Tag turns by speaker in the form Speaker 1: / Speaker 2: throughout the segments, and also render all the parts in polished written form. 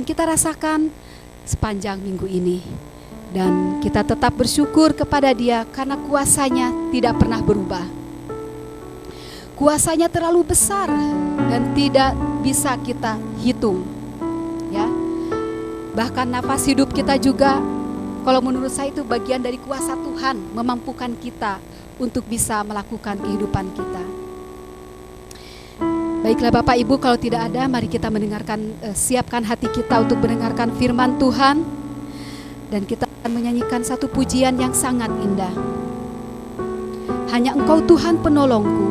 Speaker 1: kita rasakan sepanjang minggu ini. Dan kita tetap bersyukur kepada Dia karena kuasa-Nya tidak pernah berubah. Kuasa-Nya terlalu besar dan tidak bisa kita hitung. Ya. Bahkan nafas hidup kita juga, kalau menurut saya itu bagian dari kuasa Tuhan memampukan kita untuk bisa melakukan kehidupan kita. Baiklah Bapak Ibu, kalau tidak ada, mari kita mendengarkan, siapkan hati kita untuk mendengarkan firman Tuhan. Dan kita akan menyanyikan satu pujian yang sangat indah. Hanya Engkau Tuhan penolongku,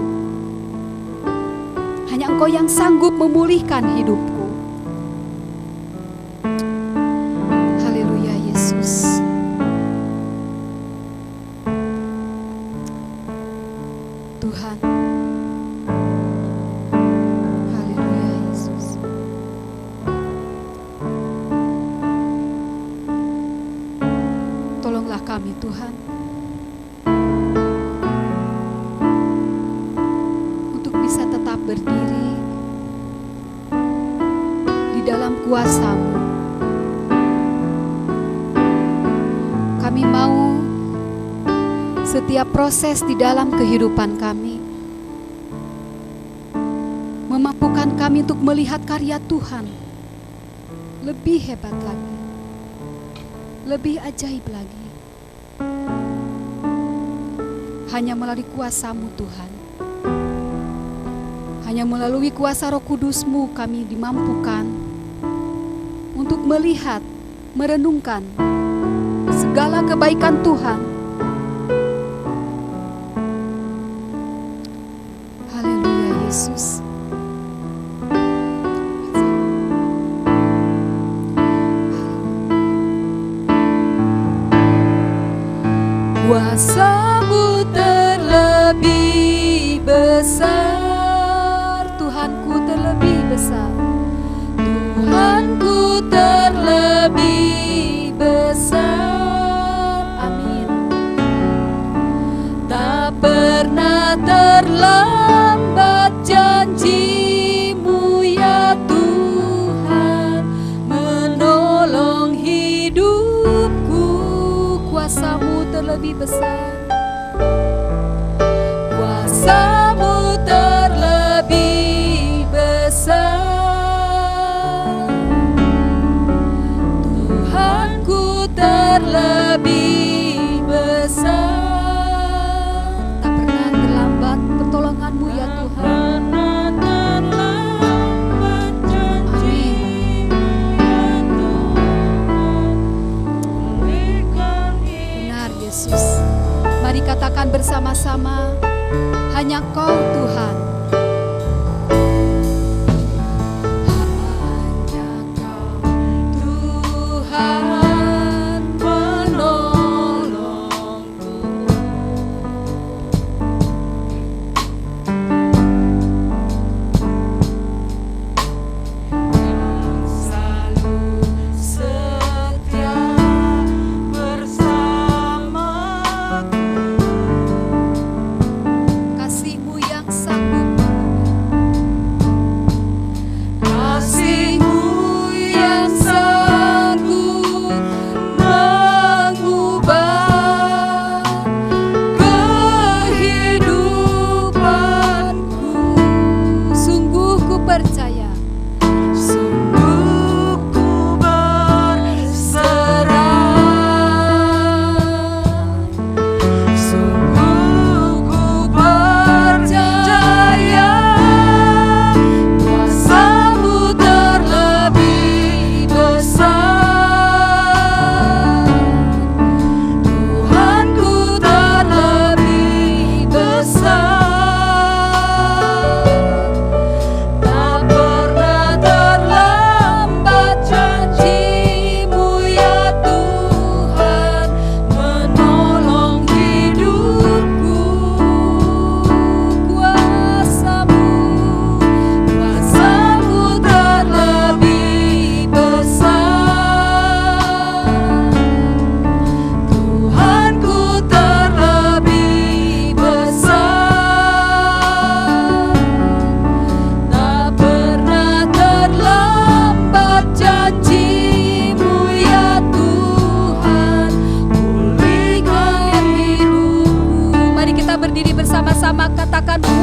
Speaker 1: hanya Engkau yang sanggup memulihkan hidupku. Haleluya Yesus. Tuhan. Haleluya Yesus. Tolonglah kami Tuhan, untuk bisa tetap berdiri di dalam kuasa-Mu. Kami mau setiap proses di dalam kehidupan kami memampukan kami untuk melihat karya Tuhan lebih hebat lagi, lebih ajaib lagi. Hanya melalui kuasa-Mu Tuhan, hanya melalui kuasa Roh Kudus-Mu kami dimampukan untuk melihat, merenungkan segala kebaikan Tuhan. Haleluya Yesus. Kuasa-Mu terlebih besar, Tuhanku terlebih besar, Tuhanku terlebih besar. Amin. Tak pernah terlambat janji-Mu ya Tuhan, menolong hidupku. Kuasa-Mu terlebih besar, kuasa-Mu terlebih besar, Tuhanku terlebih besar. Tak pernah terlambat pertolongan-Mu ya Tuhan. Yesus, mari katakan bersama-sama, hanya Kau Tuhan. Hanya Kau Tuhan penolongku. Yang selalu setia bersama. Kasih-Mu yang sanggup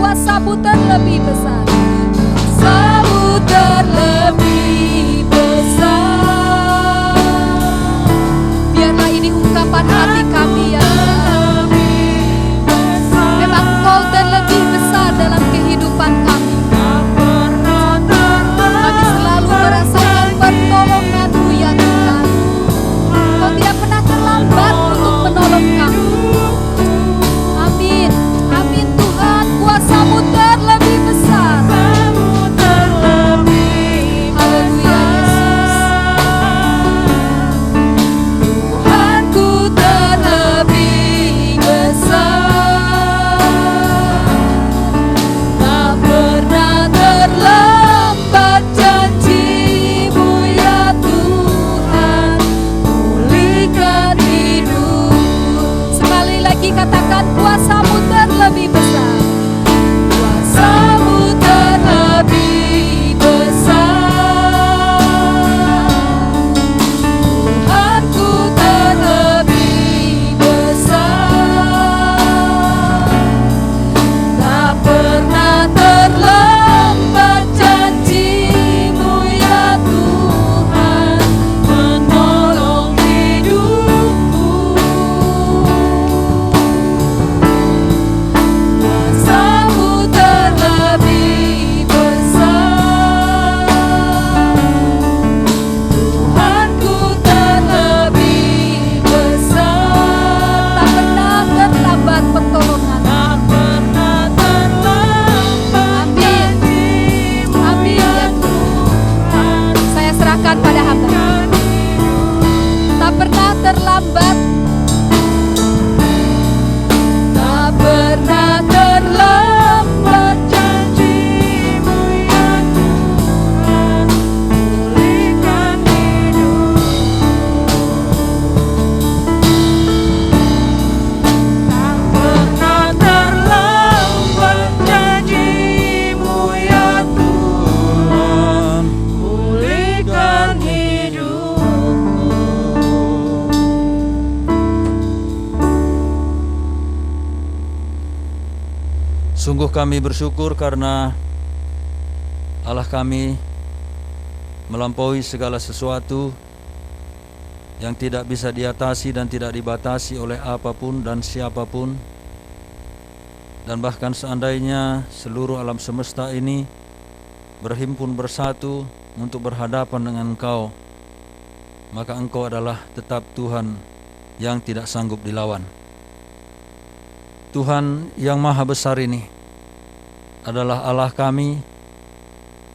Speaker 1: kuasa-Mu terlebih besar. Kuasa-Mu terlebih besar. Biarlah ini ungkapan hati kami ya Tuhan. Memang Engkau terlebih besar dalam kehidupan kami. Kami selalu merasakan pertolongan-Mu ya Tuhan. Engkau tidak pernah terlambat untuk menolong kami. Amin, amin Tuhan, kuasa-Mu terlebih besar. Haleluya Yesus. Tuhanku terlebih besar. Tak pernah terlambat janji-Mu ya Tuhan. Pulihkan hidupku. Sekali lagi katakan kuasa-Mu terlebih besar. Kuasa-Mu terlebih besar. Tuhanku terlebih besar. Tak pernah terlambat janji-Mu ya Tuhan. Menolong hidupku. Kuasa-Mu terlebih besar. Tuhanku terlebih besar. Tak pernah terlambat pertolongan. Tak pernah terlambat. Amin. Amin ya Tuhan. Saya serahkan pada hamba. Tak pernah terlambat. Tak pernah terlambat janji-Mu ya Tuhan. Pulihkan hidupku. Tak pernah terlambat janji-Mu ya Tuhan. Pulihkan hidupku.
Speaker 2: Sungguh kami bersyukur karena Allah kami melampaui segala sesuatu yang tidak bisa diatasi dan tidak dibatasi oleh apapun dan siapapun. Dan bahkan seandainya seluruh alam semesta ini berhimpun bersatu untuk berhadapan dengan Engkau, maka Engkau adalah tetap Tuhan yang tidak sanggup dilawan. Tuhan yang maha besar ini adalah Allah kami,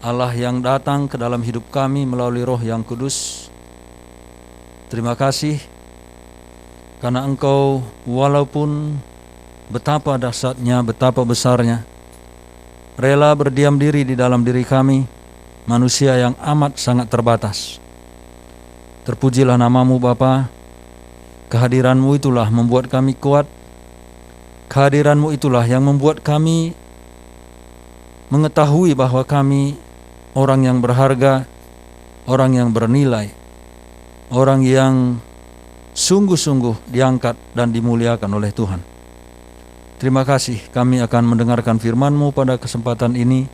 Speaker 2: Allah yang datang ke dalam hidup kami melalui Roh yang Kudus. Terima kasih karena Engkau walaupun betapa dahsyatnya, betapa besarnya, rela berdiam diri di dalam diri kami, manusia yang amat sangat terbatas. Terpujilah nama-Mu Bapa. Kehadiran-Mu itulah membuat kami kuat. Kehadiran-Mu itulah yang membuat kami mengetahui bahwa kami orang yang berharga, orang yang bernilai, orang yang sungguh-sungguh diangkat dan dimuliakan oleh Tuhan. Terima kasih, kami akan mendengarkan firman-Mu pada kesempatan ini,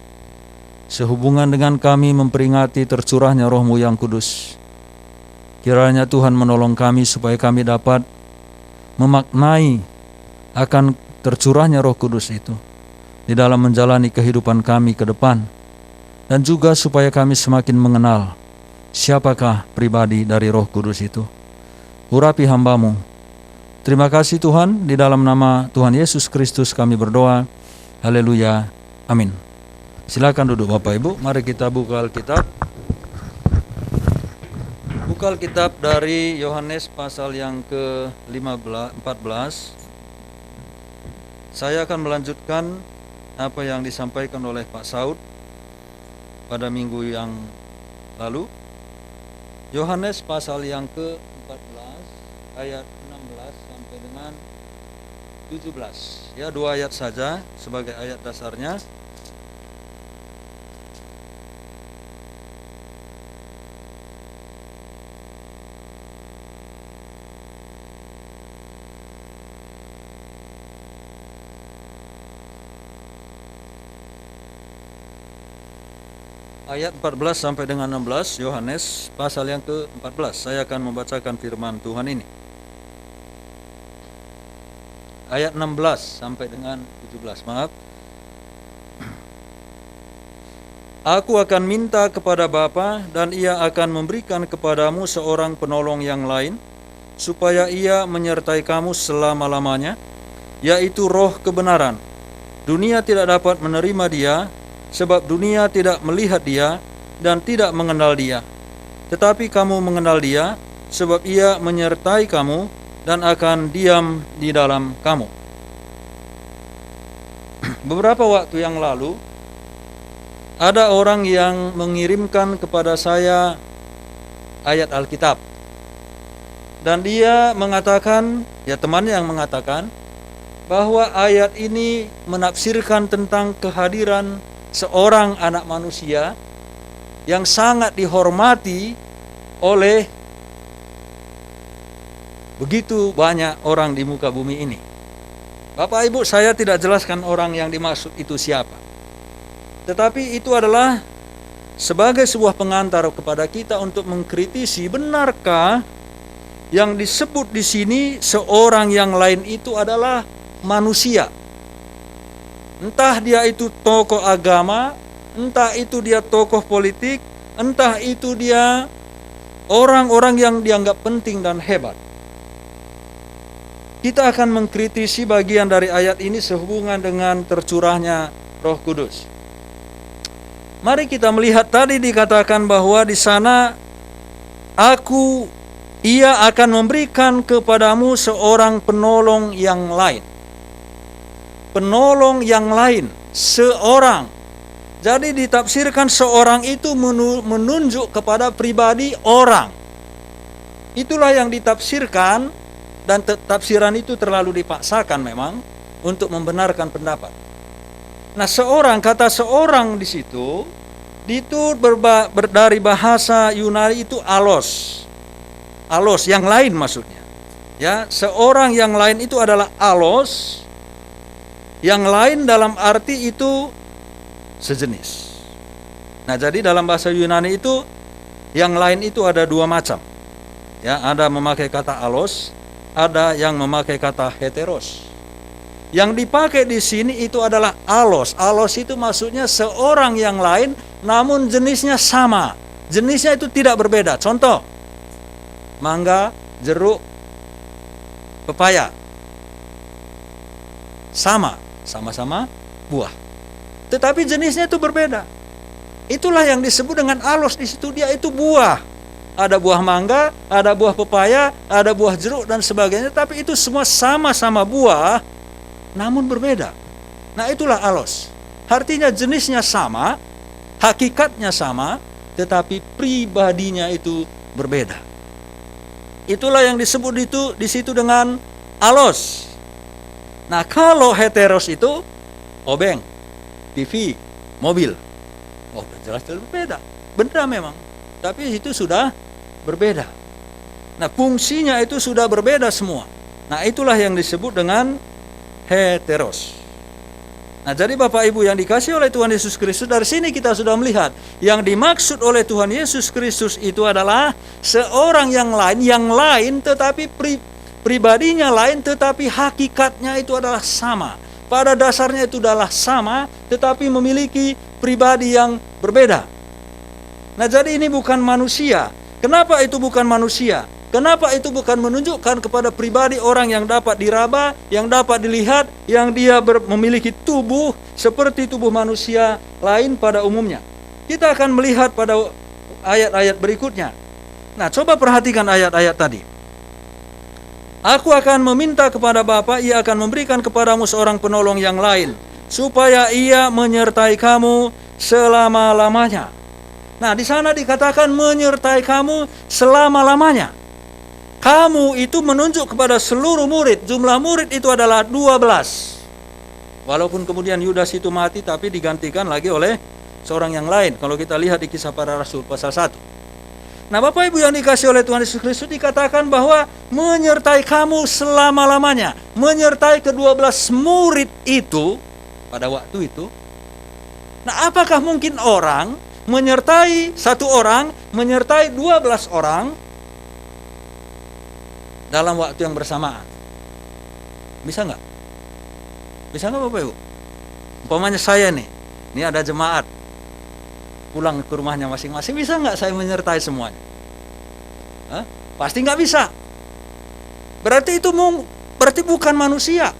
Speaker 2: sehubungan dengan kami memperingati tercurahnya Roh-Mu yang kudus. Kiranya Tuhan menolong kami supaya kami dapat memaknai akan tercurahnya Roh Kudus itu di dalam menjalani kehidupan kami ke depan, dan juga supaya kami semakin mengenal siapakah pribadi dari Roh Kudus itu. Urapi hamba-Mu. Terima kasih Tuhan, di dalam nama Tuhan Yesus Kristus kami berdoa. Haleluya. Amin. Silakan duduk Bapak Ibu. Mari kita buka Alkitab. Buka Alkitab dari Yohanes pasal yang ke-14. Saya akan melanjutkan apa yang disampaikan oleh Pak Saud pada minggu yang lalu. Yohanes pasal yang ke-14 ayat 16 sampai dengan 17. Ya, 2 ayat saja sebagai ayat dasarnya. ayat 14 sampai dengan 16, Yohanes pasal yang ke-14. Saya akan membacakan firman Tuhan ini. Ayat 16 sampai dengan 17, maaf. Aku akan minta kepada Bapa dan Ia akan memberikan kepadamu seorang penolong yang lain, supaya Ia menyertai kamu selama-lamanya, yaitu Roh kebenaran. Dunia tidak dapat menerima Dia, sebab dunia tidak melihat Dia dan tidak mengenal Dia. Tetapi kamu mengenal Dia, sebab Ia menyertai kamu dan akan diam di dalam kamu. Beberapa waktu yang lalu, ada orang yang mengirimkan kepada saya ayat Alkitab. Dan dia mengatakan, ya temannya yang mengatakan, bahwa ayat ini menafsirkan tentang kehadiran seorang anak manusia yang sangat dihormati oleh begitu banyak orang di muka bumi ini. Bapak Ibu, saya tidak jelaskan orang yang dimaksud itu siapa. Tetapi itu adalah sebagai sebuah pengantar kepada kita untuk mengkritisi, benarkah yang disebut di sini seorang yang lain itu adalah manusia. Entah dia itu tokoh agama, entah itu dia tokoh politik, entah itu dia orang-orang yang dianggap penting dan hebat. Kita akan mengkritisi bagian dari ayat ini sehubungan dengan tercurahnya Roh Kudus. Mari kita melihat, tadi dikatakan bahwa di sana Ia akan memberikan kepadamu seorang penolong yang lain. Penolong yang lain, seorang. Jadi ditafsirkan seorang itu menunjuk kepada pribadi orang. Itulah yang ditafsirkan, dan tafsiran itu terlalu dipaksakan memang untuk membenarkan pendapat. Nah, kata seorang di situ itu dari bahasa Yunani itu alos. Alos yang lain maksudnya. Ya, seorang yang lain itu adalah alos. Yang lain dalam arti itu sejenis. Nah, jadi dalam bahasa Yunani itu yang lain itu ada dua macam. Ya, ada memakai kata alos, ada yang memakai kata heteros. Yang dipakai di sini itu adalah alos. Alos itu maksudnya seorang yang lain, namun jenisnya sama. Jenisnya itu tidak berbeda. Contoh, mangga, jeruk, pepaya. Sama-sama buah. Tetapi jenisnya itu berbeda. Itulah yang disebut dengan alos di situ, dia itu buah. Ada buah mangga, ada buah pepaya, ada buah jeruk dan sebagainya, tapi itu semua sama-sama buah, namun berbeda. Nah, itulah alos. Artinya jenisnya sama, hakikatnya sama, tetapi pribadinya itu berbeda. Itulah yang disebut di situ dengan alos. Nah, kalau heteros itu obeng, TV, mobil. Oh, jelas berbeda. Benda memang, tapi itu sudah berbeda. Nah, fungsinya itu sudah berbeda semua. Nah, itulah yang disebut dengan heteros. Nah, jadi Bapak Ibu yang dikasihi oleh Tuhan Yesus Kristus, dari sini kita sudah melihat yang dimaksud oleh Tuhan Yesus Kristus itu adalah seorang yang lain tetapi pribadinya lain, tetapi hakikatnya itu adalah sama. Pada dasarnya itu adalah sama, tetapi memiliki pribadi yang berbeda. Nah, jadi ini bukan manusia. Kenapa itu bukan manusia? Kenapa itu bukan menunjukkan kepada pribadi orang yang dapat diraba, yang dapat dilihat, yang dia memiliki tubuh seperti tubuh manusia lain pada umumnya? Kita akan melihat pada ayat-ayat berikutnya. Nah, coba perhatikan ayat-ayat tadi. Aku akan meminta kepada Bapa, Ia akan memberikan kepadamu seorang penolong yang lain, supaya Ia menyertai kamu selama-lamanya. Nah, di sana dikatakan menyertai kamu selama-lamanya. Kamu itu menunjuk kepada seluruh murid. Jumlah murid itu adalah 12. Walaupun kemudian Yudas itu mati, tapi digantikan lagi oleh seorang yang lain. Kalau kita lihat di Kisah Para Rasul pasal 1. Nah, Bapak Ibu yang dikasihi oleh Tuhan Yesus Kristus, dikatakan bahwa menyertai kamu selama-lamanya. Menyertai ke-12 murid itu pada waktu itu. Nah, apakah mungkin orang menyertai satu orang, menyertai 12 orang dalam waktu yang bersamaan. Bisa nggak? Bisa nggak Bapak Ibu? Umpamanya saya nih, ini ada jemaat pulang ke rumahnya masing-masing, bisa nggak saya menyertai semuanya? Hah? Pasti nggak bisa. Berarti itu berarti bukan manusia.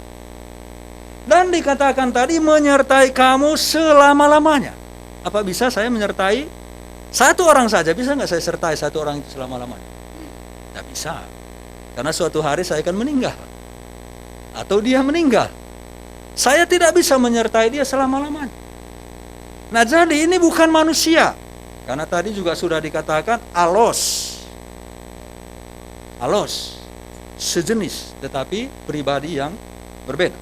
Speaker 2: Dan dikatakan tadi menyertai kamu selama-lamanya. Apa bisa saya menyertai satu orang saja? Bisa nggak saya sertai satu orang itu selama-lamanya? Tidak bisa. Karena suatu hari saya akan meninggal. Atau dia meninggal. Saya tidak bisa menyertai dia selama-lamanya. Nah, jadi ini bukan manusia. Karena tadi juga sudah dikatakan alos. Alos. Sejenis, tetapi pribadi yang berbeda.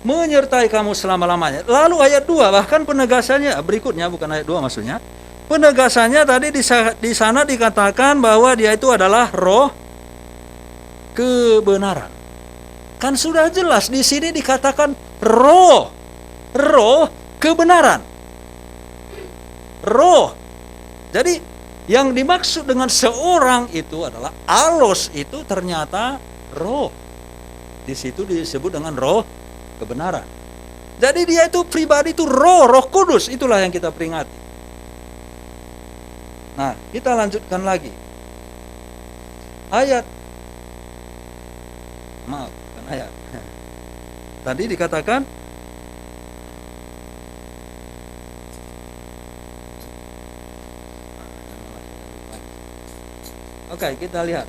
Speaker 2: Menyertai kamu selama-lamanya. Lalu ayat 2, bahkan penegasannya berikutnya, bukan ayat 2 maksudnya. Penegasannya tadi di sana dikatakan bahwa dia itu adalah roh kebenaran. Kan sudah jelas di sini dikatakan roh kebenaran. Roh. Jadi yang dimaksud dengan seorang itu adalah alos, itu ternyata roh. Di situ disebut dengan roh kebenaran. Jadi dia itu pribadi itu roh kudus, itulah yang kita peringati. Nah, kita lanjutkan lagi. Bukan ayat. Tadi dikatakan Oke, kita lihat.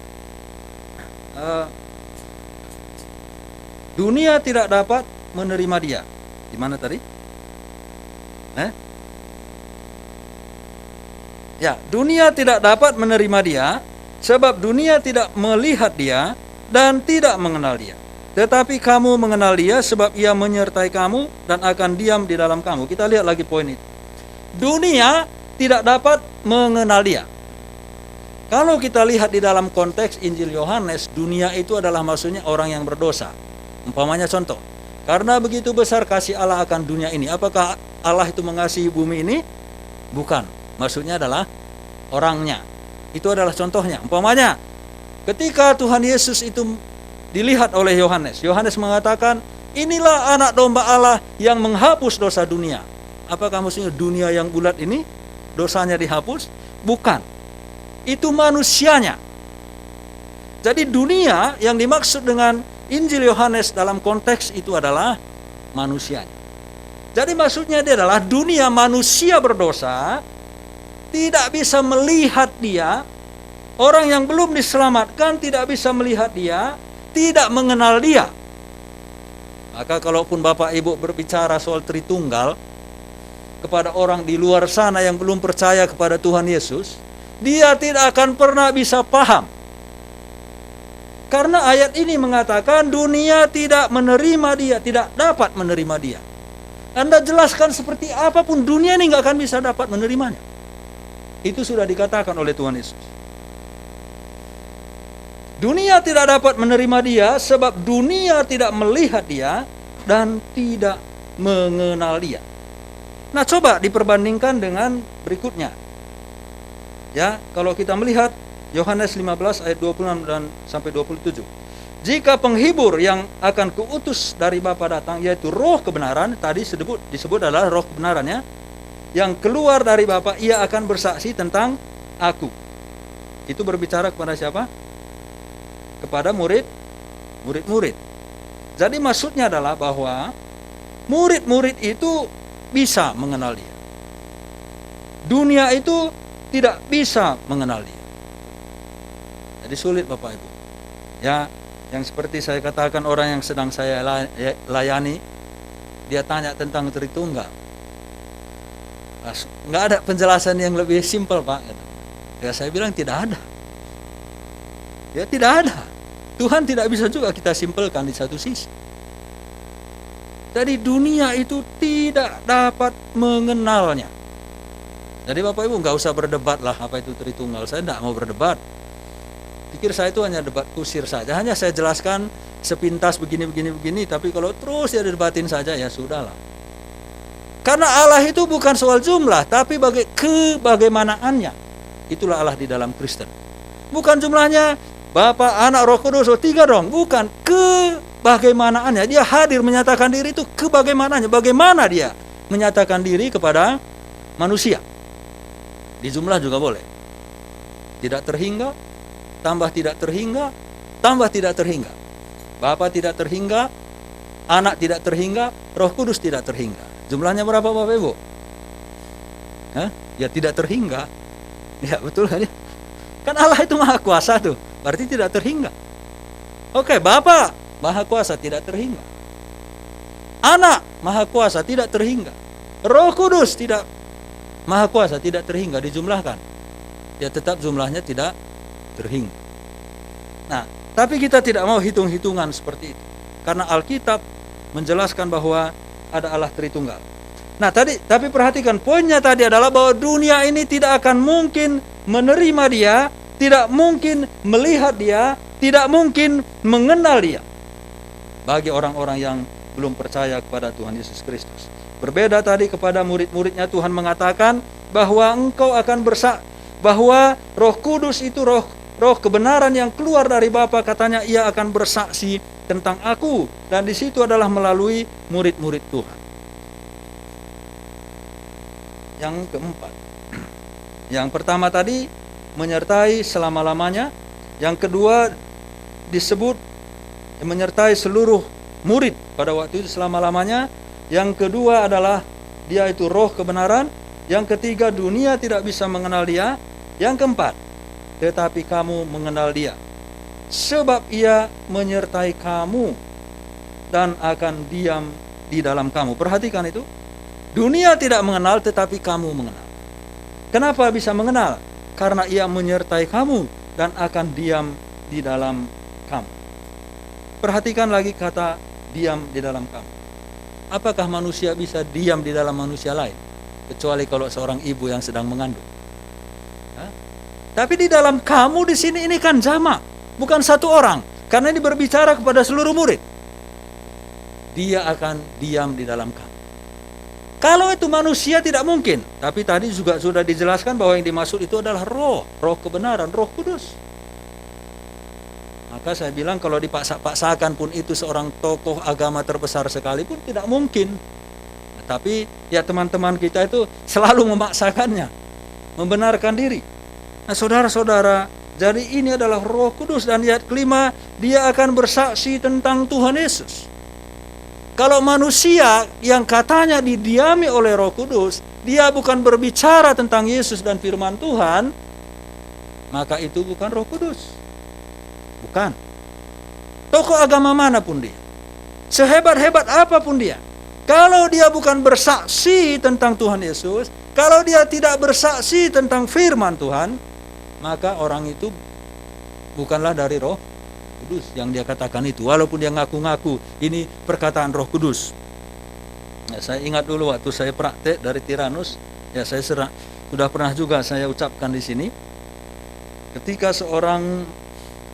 Speaker 2: Dunia tidak dapat menerima dia. Di mana tadi? Ya, dunia tidak dapat menerima dia, sebab dunia tidak melihat dia dan tidak mengenal dia. Tetapi kamu mengenal dia, sebab ia menyertai kamu dan akan diam di dalam kamu. Kita lihat lagi poin itu. Dunia tidak dapat mengenal dia. Kalau kita lihat di dalam konteks Injil Yohanes, dunia itu adalah maksudnya orang yang berdosa. Umpamanya contoh, karena begitu besar kasih Allah akan dunia ini. Apakah Allah itu mengasihi bumi ini? Bukan. Maksudnya adalah orangnya. Itu adalah contohnya. Umpamanya, ketika Tuhan Yesus itu dilihat oleh Yohanes, Yohanes mengatakan, inilah anak domba Allah yang menghapus dosa dunia. Apakah maksudnya dunia yang bulat ini dosanya dihapus? Bukan. Itu manusianya. Jadi dunia yang dimaksud dengan Injil Yohanes dalam konteks itu adalah manusianya. Jadi maksudnya dia adalah dunia manusia berdosa tidak bisa melihat dia. Orang yang belum diselamatkan tidak bisa melihat dia, tidak mengenal dia. Maka kalaupun Bapak Ibu berbicara soal Tritunggal kepada orang di luar sana yang belum percaya kepada Tuhan Yesus, dia tidak akan pernah bisa paham. Karena ayat ini mengatakan dunia tidak menerima dia, tidak dapat menerima dia. Anda jelaskan seperti apapun, dunia ini nggak akan bisa dapat menerimanya. Itu sudah dikatakan oleh Tuhan Yesus. Dunia tidak dapat menerima dia sebab dunia tidak melihat dia dan tidak mengenal dia. Nah, coba diperbandingkan dengan berikutnya. Ya, kalau kita melihat Yohanes 15 ayat 26 dan sampai 27. Jika penghibur yang akan kuutus dari Bapa datang, yaitu roh kebenaran, tadi disebut adalah roh kebenarannya, yang keluar dari Bapa, ia akan bersaksi tentang aku. Itu berbicara kepada siapa? Kepada murid-murid. Jadi maksudnya adalah bahwa murid-murid itu bisa mengenal dia. Dunia itu tidak bisa mengenal dia. Jadi sulit Bapak Ibu. Ya, yang seperti saya katakan, orang yang sedang saya layani, dia tanya tentang Tritunggal. Nggak ada penjelasan yang lebih simpel, Pak. Ya, saya bilang tidak ada. Ya, tidak ada. Tuhan tidak bisa juga kita simpelkan di satu sisi. Jadi dunia itu tidak dapat mengenalnya. Jadi Bapak Ibu nggak usah berdebat lah apa itu Tritunggal. Saya tidak mau berdebat. Pikir saya itu hanya debat kusir saja. Hanya saya jelaskan sepintas begini. Tapi kalau terus ya didebatin saja, ya sudahlah. Karena Allah itu bukan soal jumlah, tapi kebagamanaannya. Itulah Allah di dalam Kristen. Bukan jumlahnya Bapa, Anak, Roh Kudus, 3 dong. Bukan, kebagamanaannya. Dia hadir menyatakan diri itu kebagaimanaannya. Bagaimana dia menyatakan diri kepada manusia. Di jumlah juga boleh. Tidak terhingga, tambah tidak terhingga, tambah tidak terhingga. Bapa tidak terhingga, Anak tidak terhingga, Roh Kudus tidak terhingga. Jumlahnya berapa Bapak Ibu? Ya tidak terhingga. Ya betul kan? Kan Allah itu maha kuasa tuh. Berarti tidak terhingga. Oke, Bapa maha kuasa, tidak terhingga. Anak maha kuasa, tidak terhingga. Roh Kudus tidak maha kuasa, tidak terhingga. Dijumlahkan, ya tetap jumlahnya tidak terhingga. Nah, tapi kita tidak mau hitung-hitungan seperti itu. Karena Alkitab menjelaskan bahwa ada Allah Tritunggal. Nah, tapi perhatikan, poinnya tadi adalah bahwa dunia ini tidak akan mungkin menerima dia, tidak mungkin melihat dia, tidak mungkin mengenal dia. Bagi orang-orang yang belum percaya kepada Tuhan Yesus Kristus. Berbeda tadi kepada murid-muridnya, Tuhan mengatakan bahwa engkau akan bahwa Roh Kudus itu roh kebenaran yang keluar dari Bapa, katanya ia akan bersaksi tentang aku, dan di situ adalah melalui murid-murid Tuhan. Yang keempat, yang pertama tadi menyertai selama-lamanya, yang kedua disebut menyertai seluruh murid pada waktu itu selama-lamanya, yang kedua adalah dia itu roh kebenaran, yang ketiga dunia tidak bisa mengenal dia, yang keempat tetapi kamu mengenal dia, sebab ia menyertai kamu dan akan diam di dalam kamu. Perhatikan itu. Dunia tidak mengenal, tetapi kamu mengenal. Kenapa bisa mengenal? Karena ia menyertai kamu dan akan diam di dalam kamu. Perhatikan lagi kata diam di dalam kamu. Apakah manusia bisa diam di dalam manusia lain? Kecuali kalau seorang ibu yang sedang mengandung. Tapi di dalam kamu di sini ini kan jamak, bukan satu orang, karena ini berbicara kepada seluruh murid. Dia akan diam di dalam kamu. Kalau itu manusia tidak mungkin, tapi tadi juga sudah dijelaskan bahwa yang dimaksud itu adalah roh kebenaran, Roh Kudus. Maka saya bilang kalau dipaksa-paksakan pun itu seorang tokoh agama terbesar sekalipun tidak mungkin. Tapi ya teman-teman kita itu selalu memaksakannya, membenarkan diri. Nah saudara-saudara, jadi ini adalah Roh Kudus, dan ayat kelima, dia akan bersaksi tentang Tuhan Yesus. Kalau manusia yang katanya didiami oleh Roh Kudus, dia bukan berbicara tentang Yesus dan firman Tuhan, maka itu bukan Roh Kudus. Bukan. Tokoh agama manapun dia, sehebat-hebat apapun dia, kalau dia bukan bersaksi tentang Tuhan Yesus, kalau dia tidak bersaksi tentang firman Tuhan, maka orang itu bukanlah dari Roh Kudus yang dia katakan itu, walaupun dia ngaku-ngaku ini perkataan Roh Kudus. Ya, saya ingat dulu waktu saya praktek dari Tiranus, ya saya sudah pernah juga saya ucapkan di sini. Ketika seorang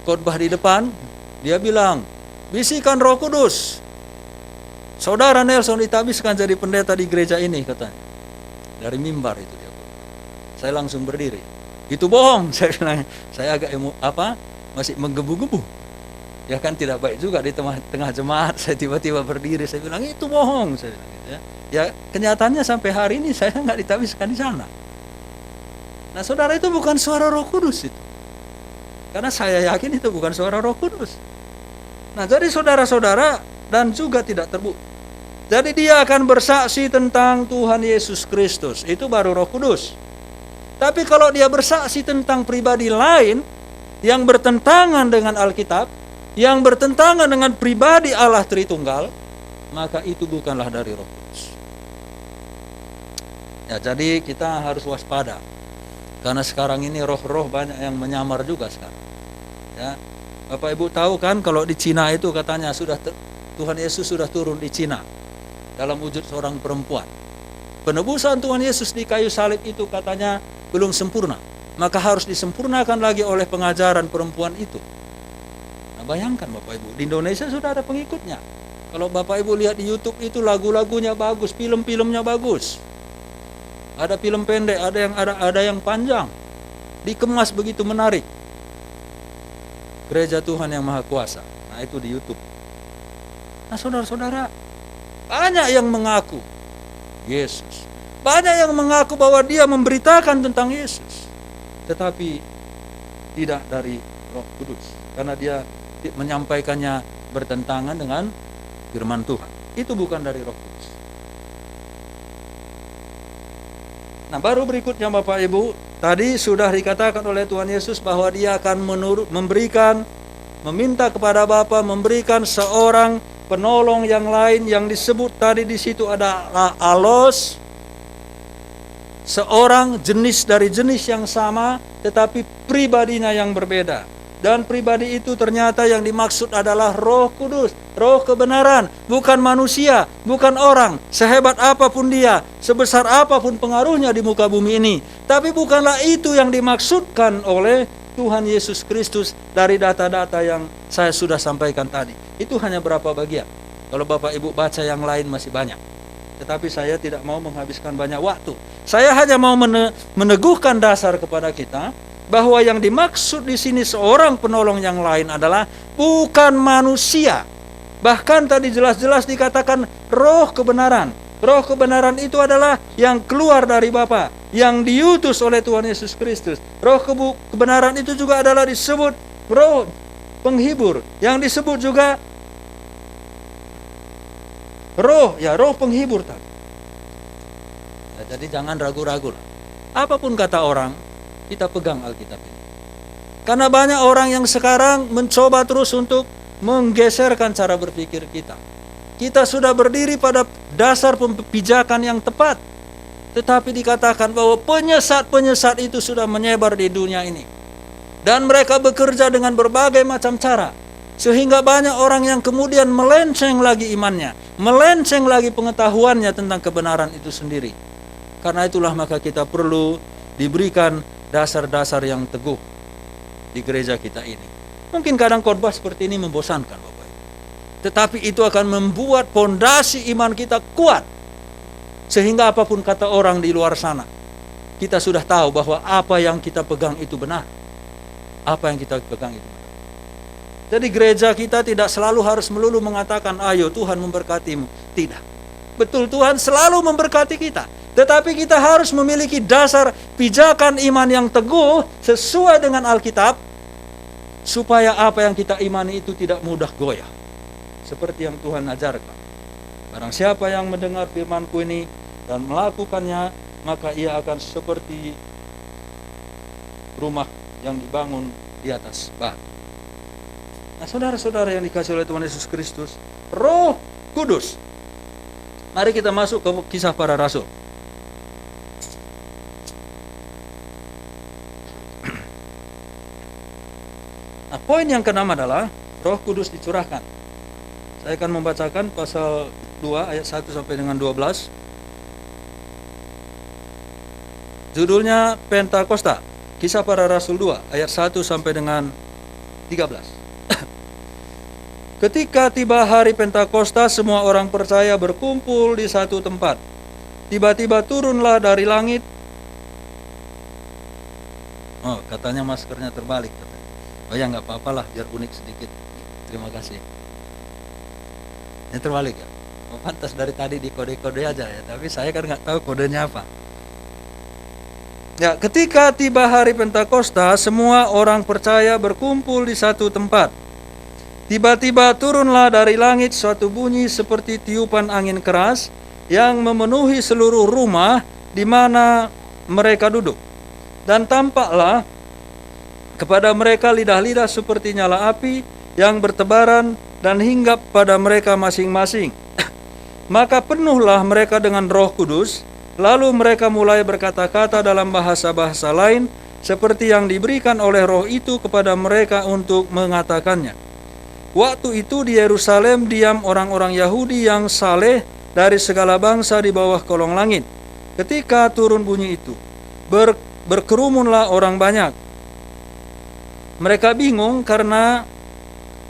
Speaker 2: khotbah di depan, dia bilang, bisikan Roh Kudus. Saudara Nelson ditabiskan jadi pendeta di gereja ini, katanya. Dari mimbar itu dia. Saya langsung berdiri. Itu bohong, saya bilang. Saya agak masih menggebu-gebu. Ya kan tidak baik juga di tengah jemaat saya tiba-tiba berdiri, saya bilang itu bohong, saya bilang gitu ya. Ya kenyataannya sampai hari ini saya nggak ditabiskan di sana. Nah saudara, itu bukan suara Roh Kudus itu. Karena saya yakin itu bukan suara Roh Kudus. Nah jadi saudara-saudara, dan juga tidak terbukti. Jadi dia akan bersaksi tentang Tuhan Yesus Kristus, itu baru Roh Kudus. Tapi kalau dia bersaksi tentang pribadi lain yang bertentangan dengan Alkitab, yang bertentangan dengan pribadi Allah Tritunggal, maka itu bukanlah dari Roh Kudus. Ya, jadi kita harus waspada. Karena sekarang ini roh-roh banyak yang menyamar juga sekarang. Ya, Bapak Ibu tahu kan kalau di Cina itu katanya Tuhan Yesus sudah turun di Cina dalam wujud seorang perempuan. Penebusan Tuhan Yesus di kayu salib itu katanya belum sempurna, maka harus disempurnakan lagi oleh pengajaran perempuan itu. Nah, bayangkan Bapak Ibu, di Indonesia sudah ada pengikutnya. Kalau Bapak Ibu lihat di YouTube itu lagu-lagunya bagus, film-filmnya bagus. Ada film pendek, ada yang panjang. Dikemas begitu menarik. Gereja Tuhan yang Maha Kuasa. Nah, itu di YouTube. Nah, saudara-saudara, banyak yang mengaku Yesus. Banyak yang mengaku bahwa dia memberitakan tentang Yesus. Tetapi tidak dari Roh Kudus. Karena dia menyampaikannya bertentangan dengan firman Tuhan. Itu bukan dari Roh Kudus. Nah, baru berikutnya Bapak Ibu, tadi sudah dikatakan oleh Tuhan Yesus bahwa dia akan meminta kepada Bapa memberikan seorang penolong yang lain yang disebut tadi di situ adalah alos, seorang jenis dari jenis yang sama tetapi pribadinya yang berbeda. Dan pribadi itu ternyata yang dimaksud adalah Roh Kudus, Roh kebenaran, bukan manusia, bukan orang, sehebat apapun dia, sebesar apapun pengaruhnya di muka bumi ini. Tapi bukanlah itu yang dimaksudkan oleh Tuhan Yesus Kristus dari data-data yang saya sudah sampaikan tadi. Itu hanya berapa bagian. Kalau Bapak Ibu baca yang lain masih banyak. Tetapi saya tidak mau menghabiskan banyak waktu. Saya hanya mau meneguhkan dasar kepada kita bahwa yang dimaksud di sini seorang penolong yang lain adalah bukan manusia. Bahkan tadi jelas-jelas dikatakan Roh kebenaran. Roh kebenaran itu adalah yang keluar dari Bapa, yang diutus oleh Tuhan Yesus Kristus. Roh kebenaran itu juga adalah disebut Roh penghibur, yang disebut juga Roh penghibur tadi. Ya, jadi jangan ragu-ragu lah. Apapun kata orang, kita pegang Alkitab ini. Karena banyak orang yang sekarang mencoba terus untuk menggeserkan cara berpikir kita. Kita sudah berdiri pada dasar pijakan yang tepat. Tetapi dikatakan bahwa penyesat-penyesat itu sudah menyebar di dunia ini. Dan mereka bekerja dengan berbagai macam cara. Sehingga banyak orang yang kemudian melenceng lagi imannya. Melenceng lagi pengetahuannya tentang kebenaran itu sendiri. Karena itulah maka kita perlu diberikan dasar-dasar yang teguh di gereja kita ini. Mungkin kadang khotbah seperti ini membosankan Bapak Ibu. Tetapi itu akan membuat pondasi iman kita kuat. Sehingga apapun kata orang di luar sana, kita sudah tahu bahwa apa yang kita pegang itu benar. Apa yang kita pegang itu benar. Jadi gereja kita tidak selalu harus melulu mengatakan, ayo Tuhan memberkatimu. Tidak. Betul, Tuhan selalu memberkati kita. Tetapi kita harus memiliki dasar pijakan iman yang teguh sesuai dengan Alkitab, supaya apa yang kita imani itu tidak mudah goyah. Seperti yang Tuhan ajarkan. Barang siapa yang mendengar firman-Ku ini dan melakukannya, maka ia akan seperti rumah yang dibangun di atas batu. Nah, saudara-saudara yang dikasihi oleh Tuhan Yesus Kristus, Roh Kudus. Mari kita masuk ke Kisah Para Rasul. Nah, poin yang keenam adalah Roh Kudus dicurahkan. Saya akan membacakan pasal 2 ayat 1 sampai dengan 12. Judulnya Pentakosta. Kisah Para Rasul 2 ayat 1 sampai dengan 13. Ketika tiba hari Pentakosta, semua orang percaya berkumpul di satu tempat. Tiba-tiba turunlah dari langit. Oh, katanya maskernya terbalik. Oh ya, nggak apa-apalah, biar unik sedikit. Terima kasih. Ini terbalik ya. Oh, pantas dari tadi di kode-kode aja ya. Tapi saya kan nggak tahu kodenya apa. Ya, ketika tiba hari Pentakosta, semua orang percaya berkumpul di satu tempat. Tiba-tiba turunlah dari langit suatu bunyi seperti tiupan angin keras yang memenuhi seluruh rumah di mana mereka duduk. Dan tampaklah kepada mereka lidah-lidah seperti nyala api yang bertebaran dan hinggap pada mereka masing-masing. Maka penuhlah mereka dengan Roh Kudus, lalu mereka mulai berkata-kata dalam bahasa-bahasa lain seperti yang diberikan oleh Roh itu kepada mereka untuk mengatakannya. Waktu itu di Yerusalem diam orang-orang Yahudi yang saleh dari segala bangsa di bawah kolong langit. Ketika turun bunyi itu, berkerumunlah orang banyak. Mereka bingung karena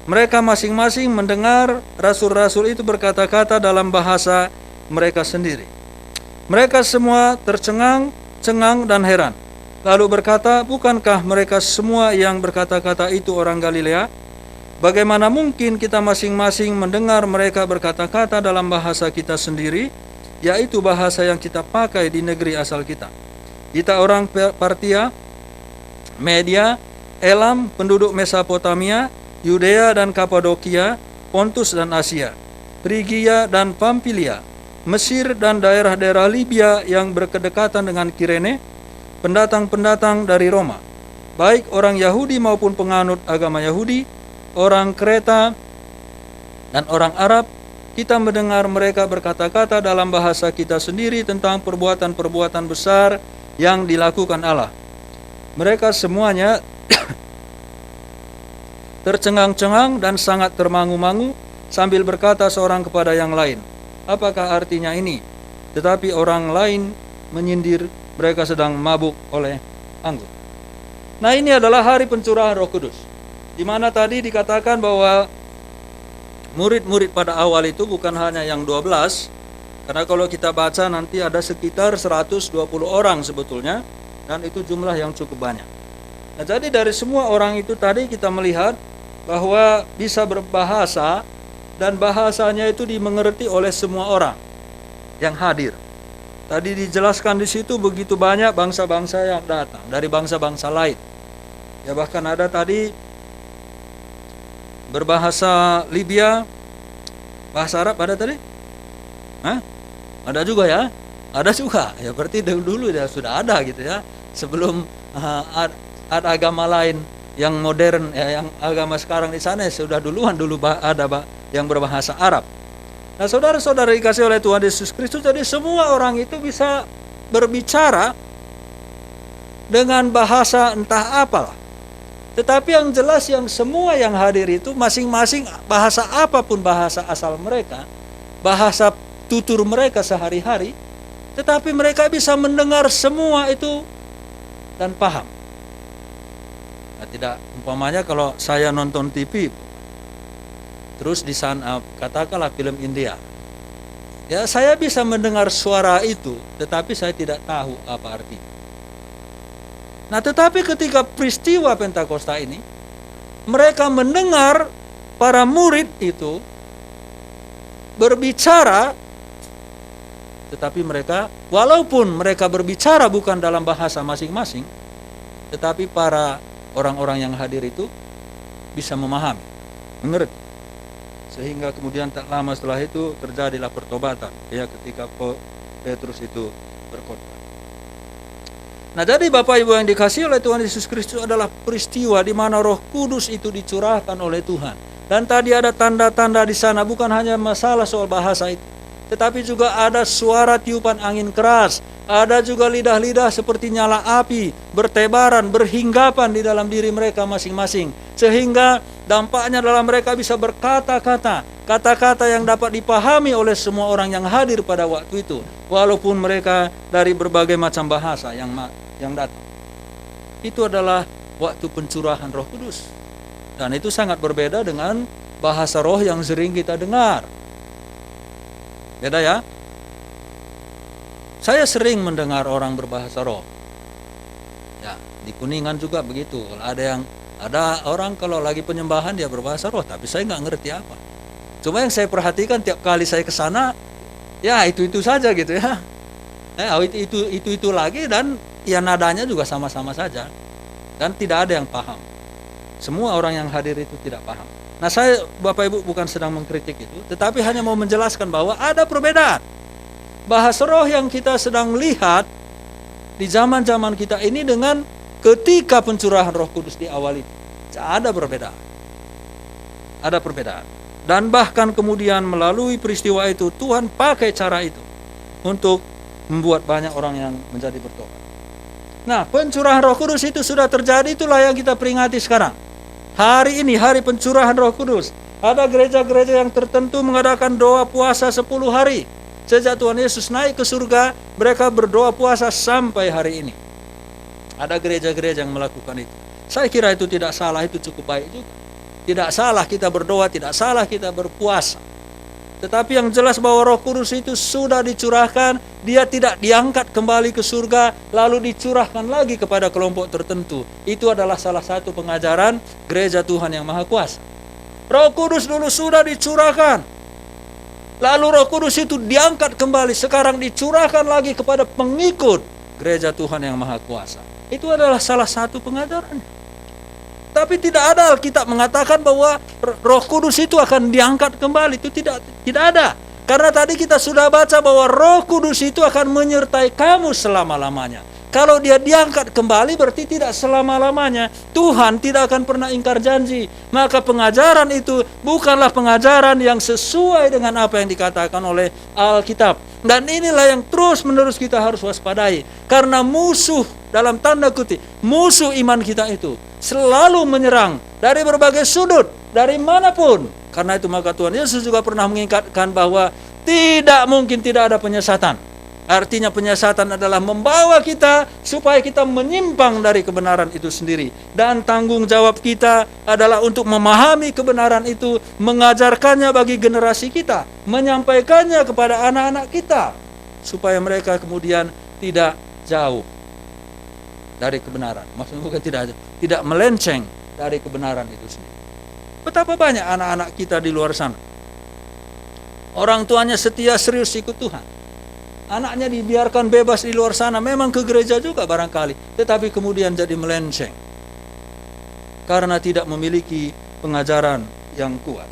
Speaker 2: Mereka masing-masing mendengar rasul-rasul itu berkata-kata dalam bahasa mereka sendiri. Mereka semua tercengang dan heran. Lalu berkata, bukankah mereka semua yang berkata-kata itu orang Galilea? Bagaimana mungkin kita masing-masing mendengar mereka berkata-kata dalam bahasa kita sendiri, yaitu bahasa yang kita pakai di negeri asal kita. Kita orang Partia, Media, Elam, penduduk Mesopotamia, Yudea dan Kapadokia, Pontus dan Asia, Frigia dan Pamfilia, Mesir dan daerah-daerah Libya yang berkedekatan dengan Kirene, pendatang-pendatang dari Roma, baik orang Yahudi maupun penganut agama Yahudi, orang Kreta dan orang Arab. Kita mendengar mereka berkata-kata dalam bahasa kita sendiri tentang perbuatan-perbuatan besar yang dilakukan Allah. Mereka semuanya tercengang-cengang dan sangat termangu-mangu sambil berkata seorang kepada yang lain, apakah artinya ini? Tetapi orang lain menyindir, mereka sedang mabuk oleh anggur. Nah, ini adalah hari pencurahan Roh Kudus, di mana tadi dikatakan bahwa murid-murid pada awal itu bukan hanya yang 12, karena kalau kita baca nanti ada sekitar 120 orang sebetulnya, dan itu jumlah yang cukup banyak. Nah, jadi dari semua orang itu tadi kita melihat bahwa bisa berbahasa dan bahasanya itu dimengerti oleh semua orang yang hadir. Tadi dijelaskan di situ begitu banyak bangsa-bangsa yang datang dari bangsa-bangsa lain. Ya, bahkan ada tadi berbahasa Libya, bahasa Arab ada tadi? Hah? Ada juga ya? Ada juga. Ya berarti dulu ya sudah ada gitu ya. Sebelum ada agama lain yang modern ya, yang agama sekarang di sana sudah dulu ada yang berbahasa Arab. Nah, saudara-saudara dikasih oleh Tuhan Yesus Kristus, jadi semua orang itu bisa berbicara dengan bahasa entah apalah. Tetapi yang jelas yang semua yang hadir itu masing-masing bahasa apapun bahasa asal mereka, bahasa tutur mereka sehari-hari, tetapi mereka bisa mendengar semua itu dan paham. Nah, tidak umpamanya kalau saya nonton TV terus di sana katakanlah film India, ya saya bisa mendengar suara itu tetapi saya tidak tahu apa artinya. Nah, tetapi ketika peristiwa Pentakosta ini mereka mendengar para murid itu berbicara, tetapi mereka walaupun mereka berbicara bukan dalam bahasa masing-masing, tetapi para orang-orang yang hadir itu bisa memahami, mengerti. Sehingga kemudian tak lama setelah itu terjadilah pertobatan ya ketika Petrus itu berkhotbah. Nah, jadi Bapak Ibu yang dikasihi oleh Tuhan Yesus Kristus adalah peristiwa di mana Roh Kudus itu dicurahkan oleh Tuhan. Dan tadi ada tanda-tanda di sana, bukan hanya masalah soal bahasa itu, tetapi juga ada suara tiupan angin keras, ada juga lidah-lidah seperti nyala api, bertebaran, berhinggapan di dalam diri mereka masing-masing. Sehingga dampaknya dalam mereka bisa berkata-kata, kata-kata yang dapat dipahami oleh semua orang yang hadir pada waktu itu, walaupun mereka dari berbagai macam bahasa yang datang. Itu adalah waktu pencurahan Roh Kudus. Dan itu sangat berbeda dengan bahasa roh yang sering kita dengar. Beda ya? Saya sering mendengar orang berbahasa roh. Ya, di Kuningan juga begitu. Ada orang kalau lagi penyembahan dia berbahasa roh, tapi saya nggak ngerti apa. Cuma yang saya perhatikan tiap kali saya ke sana, ya itu saja gitu ya. Itu lagi, dan ya nadanya juga sama-sama saja. Dan tidak ada yang paham. Semua orang yang hadir itu tidak paham. Nah, saya Bapak Ibu bukan sedang mengkritik itu, tetapi hanya mau menjelaskan bahwa ada perbedaan. Bahasa roh yang kita sedang lihat di zaman-zaman kita ini dengan ketika pencurahan Roh Kudus di awal itu, ada perbedaan. Ada perbedaan. Dan bahkan kemudian melalui peristiwa itu Tuhan pakai cara itu untuk membuat banyak orang yang menjadi bertobat. Nah, pencurahan Roh Kudus itu sudah terjadi, itulah yang kita peringati sekarang. Hari ini hari pencurahan Roh Kudus. Ada gereja-gereja yang tertentu mengadakan doa puasa 10 hari. Sejak Tuhan Yesus naik ke surga, mereka berdoa puasa sampai hari ini. Ada gereja-gereja yang melakukan itu. Saya kira itu tidak salah, itu cukup baik juga. Tidak salah kita berdoa, tidak salah kita berpuasa. Tetapi yang jelas bahwa Roh Kudus itu sudah dicurahkan, dia tidak diangkat kembali ke surga, lalu dicurahkan lagi kepada kelompok tertentu. Itu adalah salah satu pengajaran gereja Tuhan yang Maha Kuasa. Roh Kudus dulu sudah dicurahkan, lalu Roh Kudus itu diangkat kembali, sekarang dicurahkan lagi kepada pengikut gereja Tuhan yang Maha Kuasa. Itu adalah salah satu pengajarannya. Tapi tidak ada Alkitab mengatakan bahwa Roh Kudus itu akan diangkat kembali. Itu tidak ada. Karena tadi kita sudah baca bahwa Roh Kudus itu akan menyertai kamu selama-lamanya. Kalau dia diangkat kembali berarti tidak selama-lamanya. Tuhan tidak akan pernah ingkar janji. Maka pengajaran itu bukanlah pengajaran yang sesuai dengan apa yang dikatakan oleh Alkitab. Dan inilah yang terus-menerus kita harus waspadai. Karena musuh, dalam tanda kutip, musuh iman kita itu selalu menyerang dari berbagai sudut, dari manapun. Karena itu maka Tuhan Yesus juga pernah mengingatkan bahwa tidak mungkin tidak ada penyesatan. Artinya penyesatan adalah membawa kita supaya kita menyimpang dari kebenaran itu sendiri. Dan tanggung jawab kita adalah untuk memahami kebenaran itu, mengajarkannya bagi generasi kita, menyampaikannya kepada anak-anak kita, supaya mereka kemudian tidak jauh dari kebenaran. Maksudnya bukan tidak melenceng dari kebenaran itu sendiri. Betapa banyak anak-anak kita di luar sana, orang tuanya setia serius ikut Tuhan. Anaknya dibiarkan bebas di luar sana, memang ke gereja juga barangkali, tetapi kemudian jadi melenceng karena tidak memiliki pengajaran yang kuat.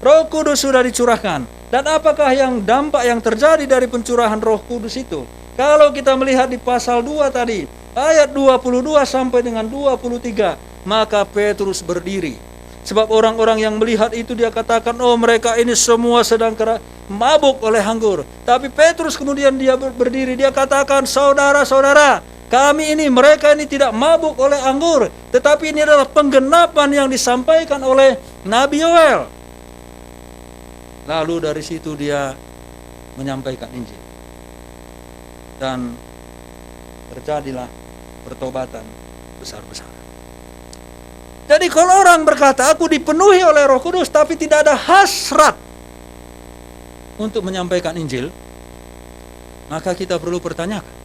Speaker 2: Roh Kudus sudah dicurahkan. Dan apakah yang dampak yang terjadi dari pencurahan Roh Kudus itu? Kalau kita melihat di pasal 2 tadi, ayat 22 sampai dengan 23, maka Petrus berdiri. Sebab orang-orang yang melihat itu dia katakan, oh mereka ini semua sedang mabuk oleh anggur. Tapi Petrus kemudian dia berdiri, dia katakan, saudara-saudara, mereka ini tidak mabuk oleh anggur, tetapi ini adalah penggenapan yang disampaikan oleh Nabi Yoel. Lalu dari situ dia menyampaikan Injil. Dan terjadilah pertobatan besar-besaran. Jadi kalau orang berkata, aku dipenuhi oleh Roh Kudus, tapi tidak ada hasrat untuk menyampaikan Injil, maka kita perlu pertanyakan.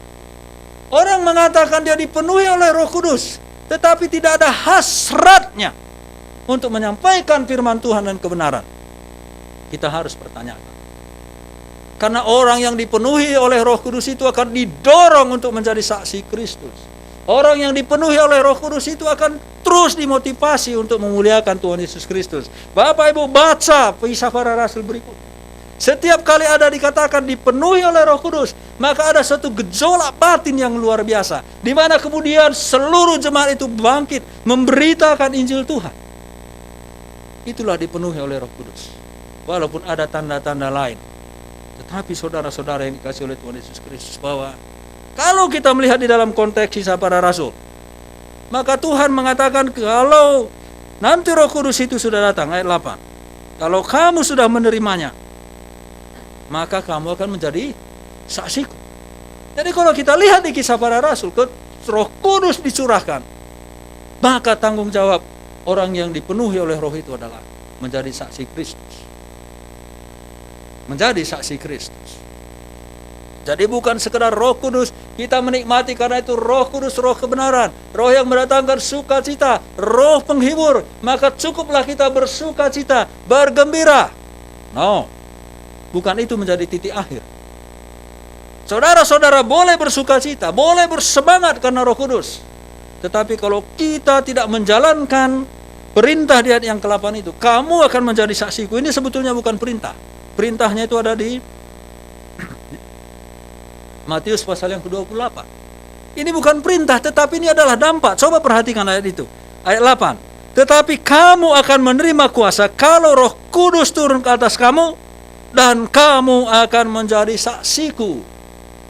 Speaker 2: Orang mengatakan dia dipenuhi oleh Roh Kudus, tetapi tidak ada hasratnya untuk menyampaikan firman Tuhan dan kebenaran. Kita harus pertanyakan. Karena orang yang dipenuhi oleh Roh Kudus itu akan didorong untuk menjadi saksi Kristus. Orang yang dipenuhi oleh Roh Kudus itu akan terus dimotivasi untuk memuliakan Tuhan Yesus Kristus. Bapak Ibu baca Kisah Para Rasul berikut. Setiap kali ada dikatakan dipenuhi oleh Roh Kudus, maka ada suatu gejolak batin yang luar biasa, di mana kemudian seluruh jemaat itu bangkit memberitakan Injil Tuhan. Itulah dipenuhi oleh Roh Kudus. Walaupun ada tanda-tanda lain, tetapi saudara-saudara yang dikasihi oleh Tuhan Yesus Kristus, bahwa kalau kita melihat di dalam konteks Kisah Para Rasul, maka Tuhan mengatakan kalau nanti Roh Kudus itu sudah datang, ayat 8. Kalau kamu sudah menerimanya, maka kamu akan menjadi saksiku. Jadi kalau kita lihat di Kisah Para Rasul, Roh Kudus dicurahkan, maka tanggung jawab orang yang dipenuhi oleh Roh itu adalah menjadi saksi Kristus. Menjadi saksi Kristus. Jadi bukan sekedar Roh Kudus kita menikmati, karena itu Roh Kudus, Roh kebenaran, Roh yang mendatangkan sukacita, Roh penghibur, maka cukuplah kita bersukacita, bergembira. No, bukan itu menjadi titik akhir. Saudara-saudara boleh bersukacita, boleh bersemangat karena Roh Kudus. Tetapi kalau kita tidak menjalankan perintah di ayat yang ke-8 itu, kamu akan menjadi saksiku, ini sebetulnya bukan perintah. Perintahnya itu ada di Matius pasal yang ke-28. Ini bukan perintah, tetapi ini adalah dampak. Coba perhatikan ayat itu. Ayat 8. Tetapi kamu akan menerima kuasa kalau Roh Kudus turun ke atas kamu, dan kamu akan menjadi saksiku.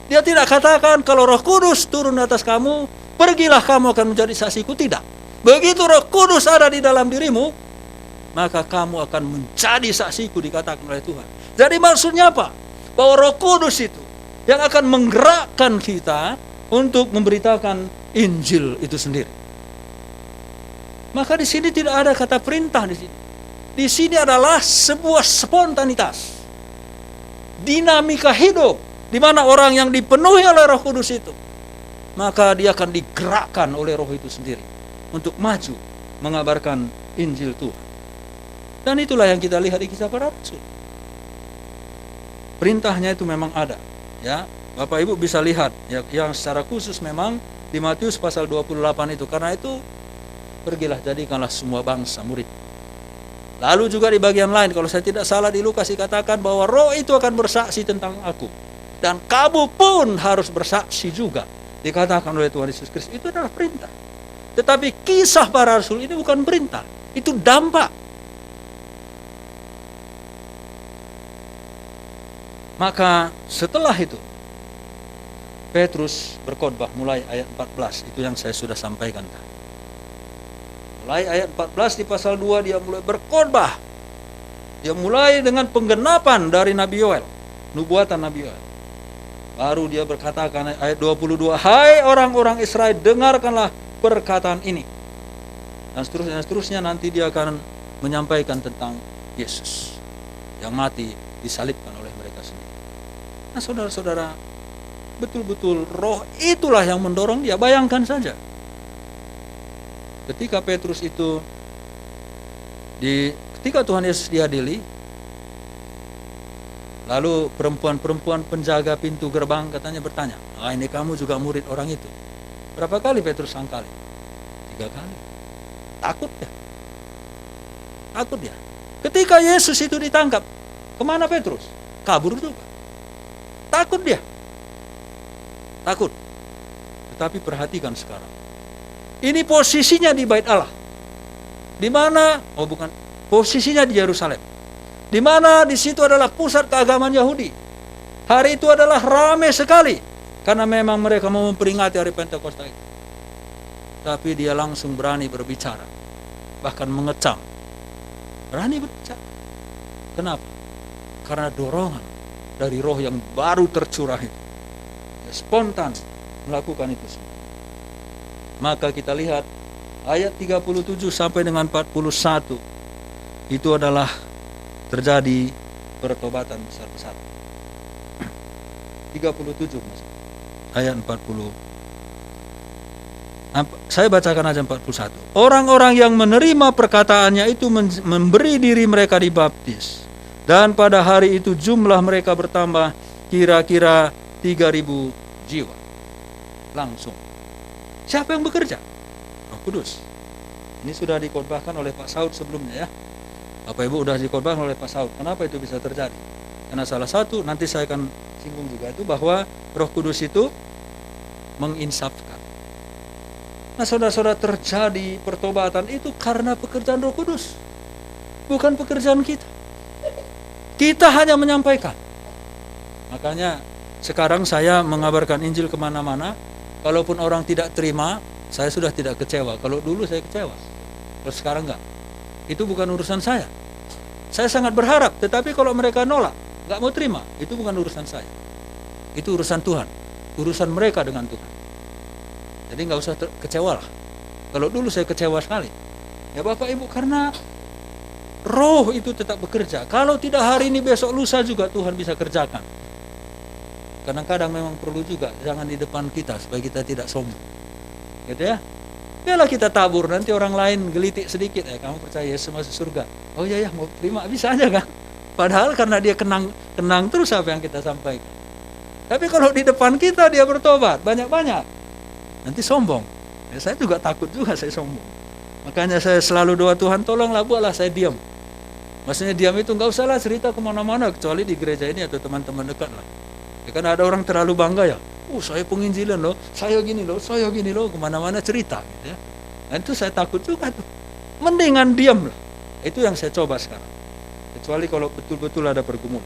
Speaker 2: Dia tidak katakan kalau Roh Kudus turun ke atas kamu, pergilah kamu akan menjadi saksiku. Tidak. Begitu Roh Kudus ada di dalam dirimu, maka kamu akan menjadi saksiku, dikatakan oleh Tuhan. Jadi maksudnya apa? Bahwa Roh Kudus itu yang akan menggerakkan kita untuk memberitakan Injil itu sendiri. Maka di sini tidak ada kata perintah di sini. Di sini adalah sebuah spontanitas, dinamika hidup, di mana orang yang dipenuhi oleh Roh Kudus itu, maka dia akan digerakkan oleh Roh itu sendiri untuk maju mengabarkan Injil Tuhan. Dan itulah yang kita lihat di Kisah Para Rasul. Perintahnya itu memang ada, ya. Bapak Ibu bisa lihat ya, yang secara khusus memang di Matius pasal 28 itu. Karena itu pergilah jadikanlah semua bangsa murid. Lalu juga di bagian lain, kalau saya tidak salah di Lukas dikatakan bahwa Roh itu akan bersaksi tentang aku, dan kamu pun harus bersaksi juga. Dikatakan oleh Tuhan Yesus Kristus. Itu adalah perintah. Tetapi Kisah Para Rasul ini bukan perintah, itu dampak. Maka setelah itu Petrus berkhotbah mulai ayat 14. Itu yang saya sudah sampaikan tadi. Mulai ayat 14 di pasal 2 dia mulai berkhotbah. Dia mulai dengan penggenapan dari Nabi Yoel, nubuatan Nabi Yoel. Baru dia berkatakan ayat 22, hai orang-orang Israel, dengarkanlah perkataan ini. Dan seterusnya nanti dia akan menyampaikan tentang Yesus yang mati disalibkan oleh mereka sendiri. Nah saudara-saudara, betul-betul Roh itulah yang mendorong dia. Bayangkan saja, ketika Petrus itu ketika Tuhan Yesus diadili, lalu perempuan-perempuan penjaga pintu gerbang katanya bertanya, ini kamu juga murid orang itu? Berapa kali Petrus sangkali? 3 kali. Takut dia. Ketika Yesus itu ditangkap, kemana Petrus? Kabur juga. Takut dia. Takut. Tetapi perhatikan sekarang. Ini posisinya di Bait Allah. Di mana? Posisinya di Yerusalem. Di mana di situ adalah pusat keagamaan Yahudi. Hari itu adalah ramai sekali karena memang mereka mau memperingati hari Pentakosta itu. Tapi dia langsung berani berbicara, bahkan mengecam. Berani berbicara. Kenapa? Karena dorongan dari Roh yang baru tercurah itu. Dia spontan melakukan itu semua. Maka kita lihat ayat 37 sampai dengan 41. Itu adalah terjadi pertobatan besar-besar. 37 ayat 40. Saya bacakan aja 41. Orang-orang yang menerima perkataannya itu memberi diri mereka dibaptis. Dan pada hari itu jumlah mereka bertambah kira-kira 3.000 jiwa. Langsung. Siapa yang bekerja? Roh Kudus. Ini sudah dikhotbahkan oleh Pak Saud sebelumnya ya. Bapak Ibu sudah dikhotbahkan oleh Pak Saud. Kenapa itu bisa terjadi? Karena salah satu, nanti saya akan singgung juga itu, bahwa Roh Kudus itu menginsafkan. Nah saudara-saudara, terjadi pertobatan itu karena pekerjaan Roh Kudus, bukan pekerjaan kita. Kita hanya menyampaikan. Makanya sekarang saya mengabarkan Injil kemana-mana. Kalaupun orang tidak terima, saya sudah tidak kecewa. Kalau dulu saya kecewa, kalau sekarang enggak. Itu bukan urusan saya. Saya sangat berharap, tetapi kalau mereka nolak, enggak mau terima, itu bukan urusan saya. Itu urusan Tuhan, urusan mereka dengan Tuhan. Jadi enggak usah kecewa lah. Kalau dulu saya kecewa sekali. Ya Bapak Ibu, karena Roh itu tetap bekerja. Kalau tidak hari ini, besok lusa juga Tuhan bisa kerjakan. Kadang-kadang memang perlu juga, jangan di depan kita supaya kita tidak sombong. Gitu ya. Biarlah kita tabur, nanti orang lain gelitik sedikit, kamu percaya Yesus masuk surga. Oh iya ya, mau terima, bisa aja kan. Padahal karena dia kenang terus apa yang kita sampaikan. Tapi kalau di depan kita dia bertobat banyak-banyak, nanti sombong. Ya, saya juga takut juga saya sombong. Makanya saya selalu doa, Tuhan tolonglah buatlah saya diam. Maksudnya diam itu enggak usahlah cerita kemana-mana, kecuali di gereja ini atau teman-teman dekat lah. Ya, kan ada orang terlalu bangga ya. Saya penginjilan loh, saya gini loh, kemana-mana cerita gitu ya. Nah itu saya takut juga tuh. Mendingan diam lah. Itu yang saya coba sekarang. Kecuali kalau betul-betul ada pergumulan.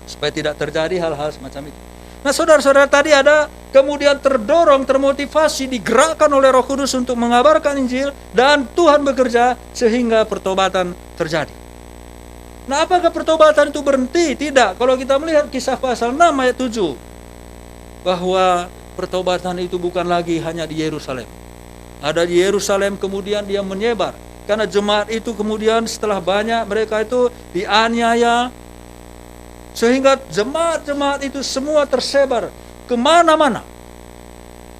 Speaker 2: Supaya tidak terjadi hal-hal semacam itu. Nah saudara-saudara, tadi ada kemudian terdorong, termotivasi, digerakkan oleh Roh Kudus untuk mengabarkan Injil. Dan Tuhan bekerja sehingga pertobatan terjadi. Nah apakah pertobatan itu berhenti? Tidak. Kalau kita melihat Kisah pasal 6 ayat 7. Bahwa pertobatan itu bukan lagi hanya di Yerusalem. Ada di Yerusalem, kemudian dia menyebar. Karena jemaat itu kemudian setelah banyak, mereka itu dianiaya, sehingga jemaat-jemaat itu semua tersebar kemana-mana.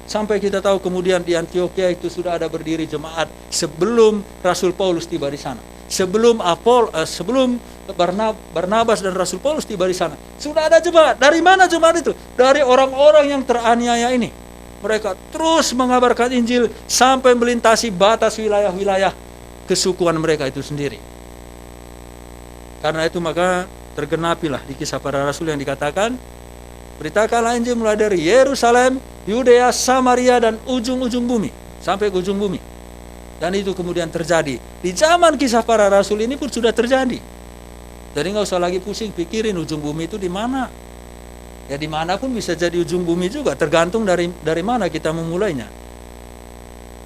Speaker 2: Sampai kita tahu kemudian di Antioquia itu sudah ada berdiri jemaat sebelum Rasul Paulus tiba di sana. Sebelum Barnabas dan Rasul Paulus tiba di sana, sudah ada jemaat. Dari mana jemaat itu? Dari orang-orang yang teraniaya ini. Mereka terus mengabarkan Injil sampai melintasi batas wilayah-wilayah kesukuan mereka itu sendiri. Karena itu maka tergenapilah di Kisah Para Rasul yang dikatakan, beritakanlah Injil mulai dari Yerusalem, Yudea, Samaria, dan ujung-ujung bumi, sampai ke ujung bumi. Dan itu kemudian terjadi. Di zaman Kisah Para Rasul ini pun sudah terjadi. Jadi nggak usah lagi pusing pikirin ujung bumi itu di mana. Ya dimanapun bisa jadi ujung bumi juga, tergantung dari mana kita memulainya.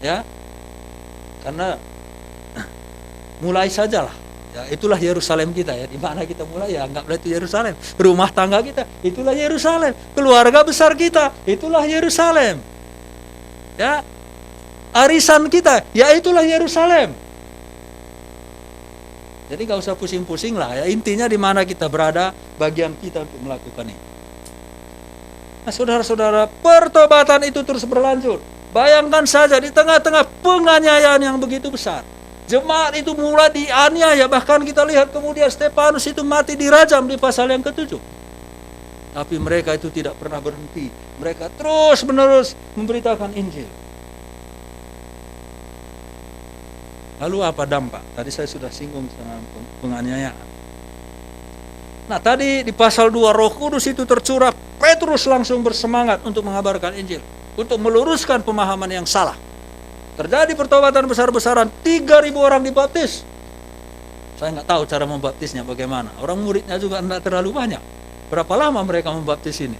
Speaker 2: Ya, karena mulai sajalah. Ya, itulah Yerusalem kita ya. Di mana kita mulai ya anggaplah itu Yerusalem. Rumah tangga kita, itulah Yerusalem. Keluarga besar kita, itulah Yerusalem. Ya, arisan kita, ya itulah Yerusalem. Jadi nggak usah pusing-pusing lah ya. Intinya di mana kita berada, bagian kita untuk melakukan ini. Nah, saudara-saudara, pertobatan itu terus berlanjut. Bayangkan saja di tengah-tengah penganiayaan yang begitu besar, jemaat itu mulai dianiaya. Bahkan kita lihat kemudian Stefanus itu mati dirajam di pasal yang ke-7. Tapi mereka itu tidak pernah berhenti. Mereka terus-menerus memberitakan Injil. Lalu apa dampak? Tadi saya sudah singgung tentang penganiayaan. Nah, tadi di pasal 2 Roh Kudus itu tercurah, Petrus langsung bersemangat untuk mengabarkan Injil, untuk meluruskan pemahaman yang salah. Terjadi pertobatan besar-besaran, 3.000 orang dibaptis. Saya nggak tahu cara membaptisnya bagaimana. Orang muridnya juga tidak terlalu banyak. Berapa lama mereka membaptis ini?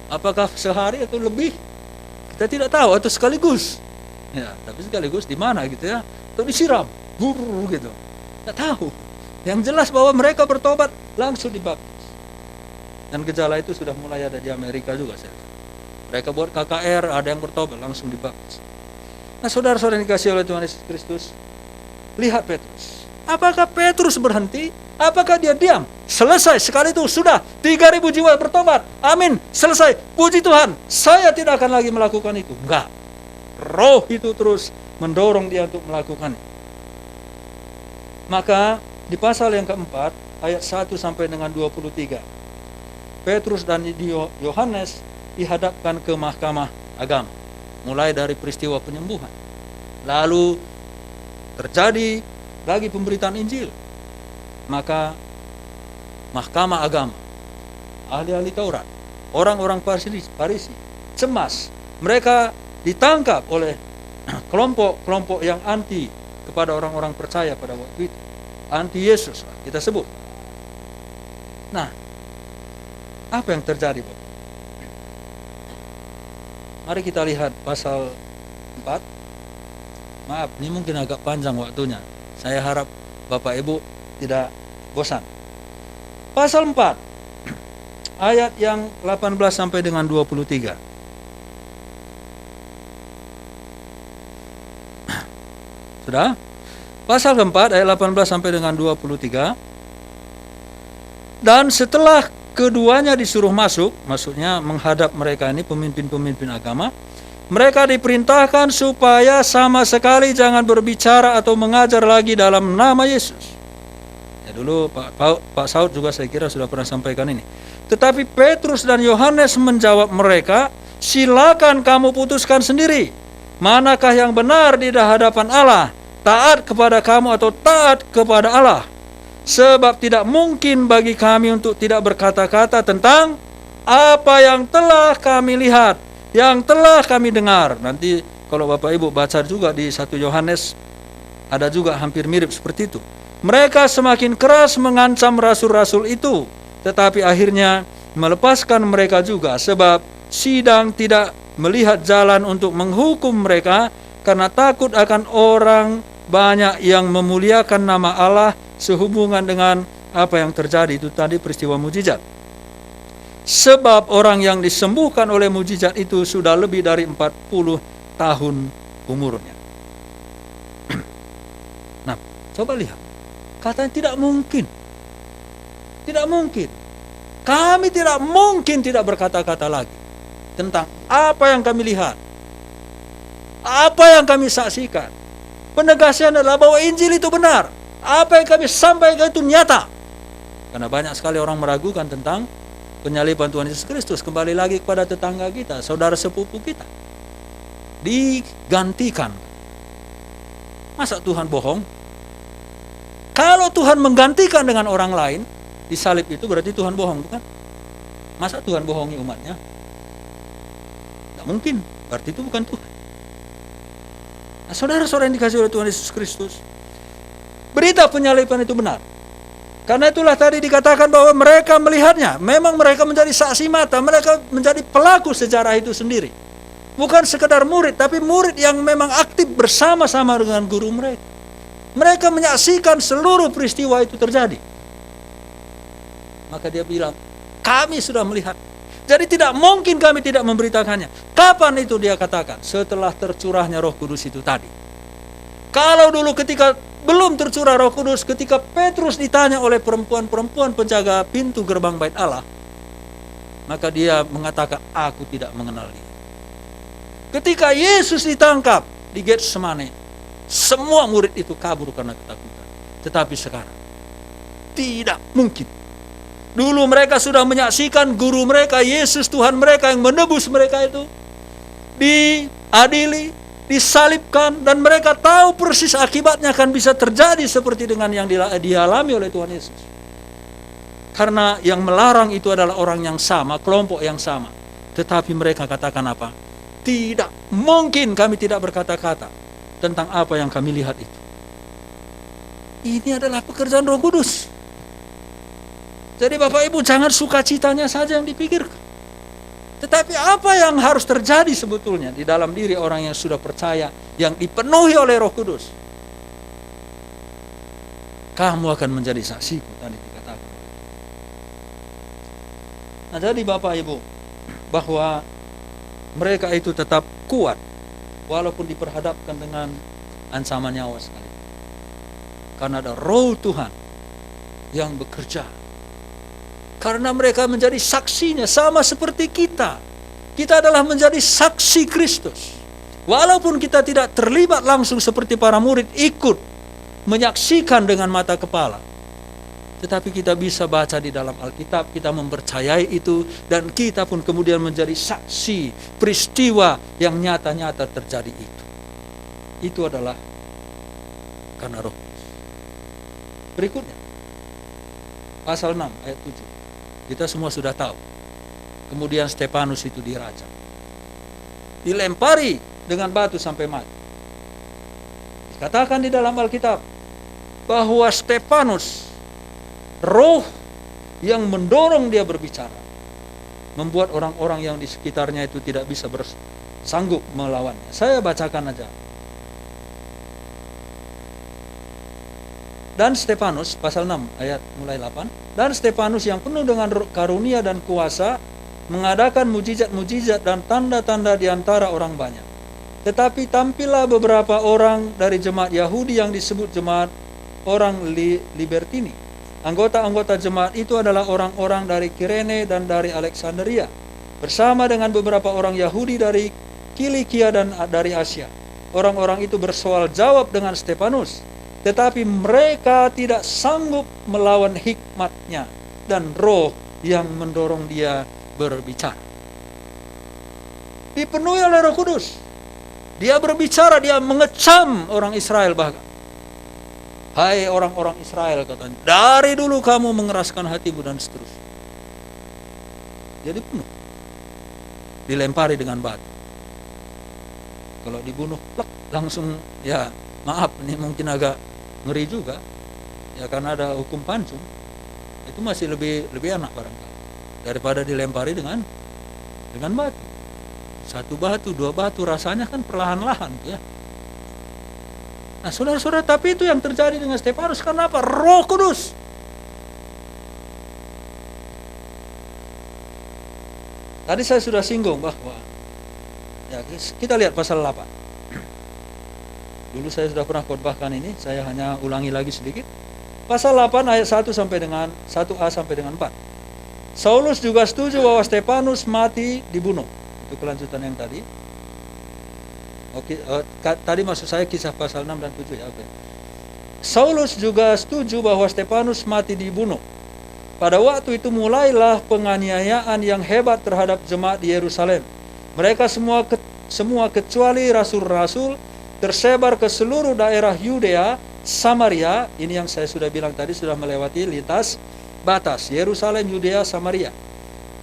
Speaker 2: Apakah sehari atau lebih? Kita tidak tahu, atau sekaligus. Ya, tapi sekaligus di mana gitu ya? Atau disiram, gitu. Nggak tahu. Yang jelas bahwa mereka bertobat langsung dibaptis. Dan gejala itu sudah mulai ada di Amerika juga. Mereka buat KKR, ada yang bertobat langsung dibaptis. Nah, saudara-saudara yang dikasihi oleh Tuhan Yesus Kristus, lihat Petrus. Apakah Petrus berhenti? Apakah dia diam? Selesai, sekali itu sudah 3.000 jiwa bertobat. Amin, selesai. Puji Tuhan, saya tidak akan lagi melakukan itu. Enggak. Roh itu terus mendorong dia untuk melakukannya. Maka di pasal yang keempat, ayat 1 sampai dengan 23, Petrus dan Yohanes dihadapkan ke mahkamah agama, mulai dari peristiwa penyembuhan. Lalu terjadi lagi pemberitaan Injil. Maka mahkamah agama, ahli-ahli Taurat, orang-orang Farisi cemas. Mereka ditangkap oleh kelompok-kelompok yang anti kepada orang-orang percaya pada waktu itu. Anti Yesus kita sebut. Nah, apa yang terjadi, Bapak? Mari kita lihat pasal 4. Maaf, ini mungkin agak panjang waktunya. Saya harap Bapak Ibu tidak bosan. Pasal 4 ayat yang 18 sampai dengan 23. Sudah? Pasal keempat ayat 18 sampai dengan 23. Dan setelah keduanya disuruh masuk, maksudnya menghadap mereka ini pemimpin-pemimpin agama, mereka diperintahkan supaya sama sekali jangan berbicara atau mengajar lagi dalam nama Yesus. Ya, dulu Pak Saud juga saya kira sudah pernah sampaikan ini. Tetapi Petrus dan Yohanes menjawab mereka, silakan kamu putuskan sendiri, manakah yang benar di hadapan Allah, taat kepada kamu atau taat kepada Allah. Sebab tidak mungkin bagi kami untuk tidak berkata-kata tentang apa yang telah kami lihat, yang telah kami dengar. Nanti kalau Bapak Ibu baca juga di 1 Yohanes, ada juga hampir mirip seperti itu. Mereka semakin keras mengancam rasul-rasul itu, tetapi akhirnya melepaskan mereka juga, sebab sidang tidak melihat jalan untuk menghukum mereka, karena takut akan orang banyak yang memuliakan nama Allah sehubungan dengan apa yang terjadi itu tadi, peristiwa mujizat. Sebab orang yang disembuhkan oleh mujizat itu sudah lebih dari 40 tahun umurnya. Coba lihat. Katanya tidak mungkin. Tidak mungkin. Kami tidak mungkin tidak berkata-kata lagi tentang apa yang kami lihat. Apa yang kami saksikan. Penegasan adalah bahwa Injil itu benar. Apa yang kami sampaikan itu nyata. Karena banyak sekali orang meragukan tentang penyaliban Tuhan Yesus Kristus. Kembali lagi kepada tetangga kita, saudara sepupu kita. Digantikan. Masa Tuhan bohong? Kalau Tuhan menggantikan dengan orang lain, disalib itu berarti Tuhan bohong, bukan? Masa Tuhan bohongi umatnya? Tidak mungkin, berarti itu bukan Tuhan. Nah, saudara-saudara yang dikasih oleh Tuhan Yesus Kristus, berita penyaliban itu benar. Karena itulah tadi dikatakan bahwa mereka melihatnya. Memang mereka menjadi saksi mata, mereka menjadi pelaku sejarah itu sendiri. Bukan sekedar murid, tapi murid yang memang aktif bersama-sama dengan guru mereka. Mereka menyaksikan seluruh peristiwa itu terjadi. Maka dia bilang, kami sudah melihat. Jadi tidak mungkin kami tidak memberitakannya. Kapan itu dia katakan? Setelah tercurahnya Roh Kudus itu tadi. Kalau dulu ketika belum tercurah Roh Kudus, ketika Petrus ditanya oleh perempuan-perempuan penjaga pintu gerbang Bait Allah, maka dia mengatakan, aku tidak mengenal dia. Ketika Yesus ditangkap di Getsemane, semua murid itu kabur karena ketakutan. Tetapi sekarang tidak mungkin. Dulu mereka sudah menyaksikan guru mereka, Yesus Tuhan mereka yang menebus mereka itu diadili, disalibkan, dan mereka tahu persis akibatnya akan bisa terjadi seperti dengan yang dialami oleh Tuhan Yesus. Karena yang melarang itu adalah orang yang sama, kelompok yang sama. Tetapi mereka katakan apa? Tidak mungkin kami tidak berkata-kata tentang apa yang kami lihat itu. Ini adalah pekerjaan Roh Kudus. Jadi Bapak Ibu, jangan sukacitanya saja yang dipikirkan. Tetapi apa yang harus terjadi sebetulnya di dalam diri orang yang sudah percaya, yang dipenuhi oleh Roh Kudus? Kamu akan menjadi saksiku, tadi dikatakan. Nah, jadi Bapak Ibu, bahwa mereka itu tetap kuat walaupun diperhadapkan dengan ancaman nyawa sekali. Karena ada Roh Tuhan yang bekerja. Karena mereka menjadi saksinya sama seperti kita. Kita adalah menjadi saksi Kristus. Walaupun kita tidak terlibat langsung seperti para murid ikut menyaksikan dengan mata kepala. Tetapi kita bisa baca di dalam Alkitab, kita mempercayai itu, dan kita pun kemudian menjadi saksi peristiwa yang nyata-nyata terjadi itu. Itu adalah karena Roh Kudus. Berikutnya, pasal 6 ayat 7. Kita semua sudah tahu. Kemudian Stefanus itu dirajam. Dilempari dengan batu sampai mati. Dikatakan di dalam Alkitab bahwa Stefanus, roh yang mendorong dia berbicara, membuat orang-orang yang di sekitarnya itu tidak bisa sanggup melawannya. Saya bacakan aja. Dan Stefanus, pasal 6 ayat mulai 8. Dan Stefanus yang penuh dengan karunia dan kuasa mengadakan mujizat-mujizat dan tanda-tanda di antara orang banyak. Tetapi tampillah beberapa orang dari jemaat Yahudi yang disebut jemaat orang Libertini. Anggota-anggota jemaat itu adalah orang-orang dari Kirene dan dari Alexandria, bersama dengan beberapa orang Yahudi dari Kilikia dan dari Asia. Orang-orang itu bersoal jawab dengan Stefanus, tetapi mereka tidak sanggup melawan hikmatnya dan roh yang mendorong dia berbicara. Dipenuhi oleh Roh Kudus. Dia berbicara, dia mengecam orang Israel bahkan. Hai orang-orang Israel, katanya, dari dulu kamu mengeraskan hatimu, dan seterusnya. Jadi penuh. Dilempari dengan batu. Kalau dibunuh, plak, langsung, ya maaf, ini mungkin agak ngeri juga, ya karena ada hukum pancung. Itu masih lebih enak barangkali daripada dilempari dengan batu. Satu batu, dua batu, rasanya kan perlahan-lahan, ya. Nah, saudara-saudara, tapi itu yang terjadi dengan Stefanus. Karena apa? Roh Kudus. Tadi saya sudah singgung bahwa, ya, kita lihat pasal 8. Dulu saya sudah pernah khotbahkan ini, saya hanya ulangi lagi sedikit. Pasal 8 ayat 1 sampai dengan 1a sampai dengan 4. Saulus juga setuju bahwa Stefanus mati dibunuh. Itu kelanjutan yang tadi. Oke, tadi maksud saya kisah pasal 6 dan 7 ya. Oke. Saulus juga setuju bahwa Stefanus mati dibunuh. Pada waktu itu mulailah penganiayaan yang hebat terhadap jemaat di Yerusalem. Mereka semua kecuali rasul-rasul tersebar ke seluruh daerah Yudea, Samaria. Ini yang saya sudah bilang tadi, sudah melewati lintas batas Yerusalem, Yudea, Samaria.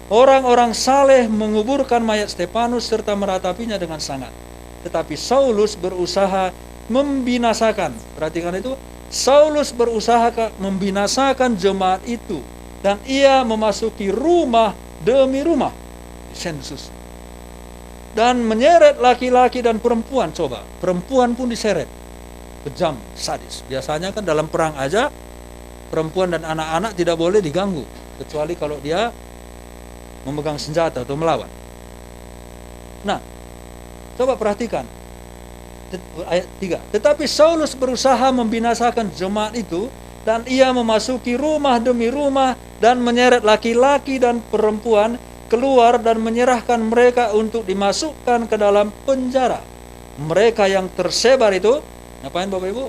Speaker 2: Orang-orang saleh menguburkan mayat Stefanus serta meratapinya dengan sangat. Tetapi Saulus berusaha membinasakan. Perhatikan itu, Saulus berusaha membinasakan jemaat itu, dan ia memasuki rumah demi rumah, sensus, dan menyeret laki-laki dan perempuan. Coba, perempuan pun diseret. Kejam, sadis. Biasanya kan dalam perang aja perempuan dan anak-anak tidak boleh diganggu, kecuali kalau dia memegang senjata atau melawan. Nah, coba perhatikan ayat 3. Tetapi Saulus berusaha membinasakan jemaat itu, dan ia memasuki rumah demi rumah dan menyeret laki-laki dan perempuan keluar dan menyerahkan mereka untuk dimasukkan ke dalam penjara. Mereka yang tersebar itu ngapain Bapak Ibu?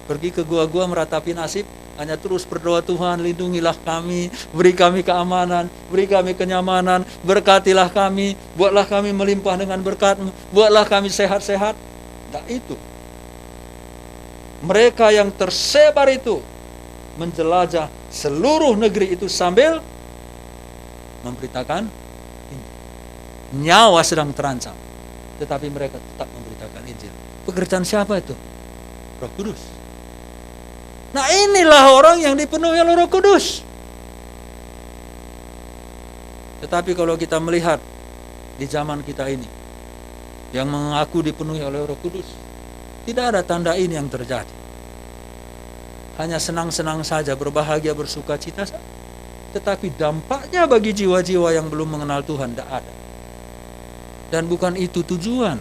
Speaker 2: Pergi ke gua-gua meratapi nasib, hanya terus berdoa, Tuhan lindungilah kami, beri kami keamanan, beri kami kenyamanan, berkatilah kami, buatlah kami melimpah dengan berkat-Mu, buatlah kami sehat-sehat. Nah itu. Mereka yang tersebar itu menjelajah seluruh negeri itu sambil memberitakan Injil. Nyawa sedang terancam, tetapi mereka tetap memberitakan Injil. Pekerjaan siapa itu? Roh Kudus. Nah inilah orang yang dipenuhi oleh Roh Kudus. Tetapi kalau kita melihat di zaman kita ini, yang mengaku dipenuhi oleh Roh Kudus, tidak ada tanda ini yang terjadi. Hanya senang-senang saja, berbahagia, bersuka cita saja. Tetapi dampaknya bagi jiwa-jiwa yang belum mengenal Tuhan tidak ada. Dan bukan itu tujuan.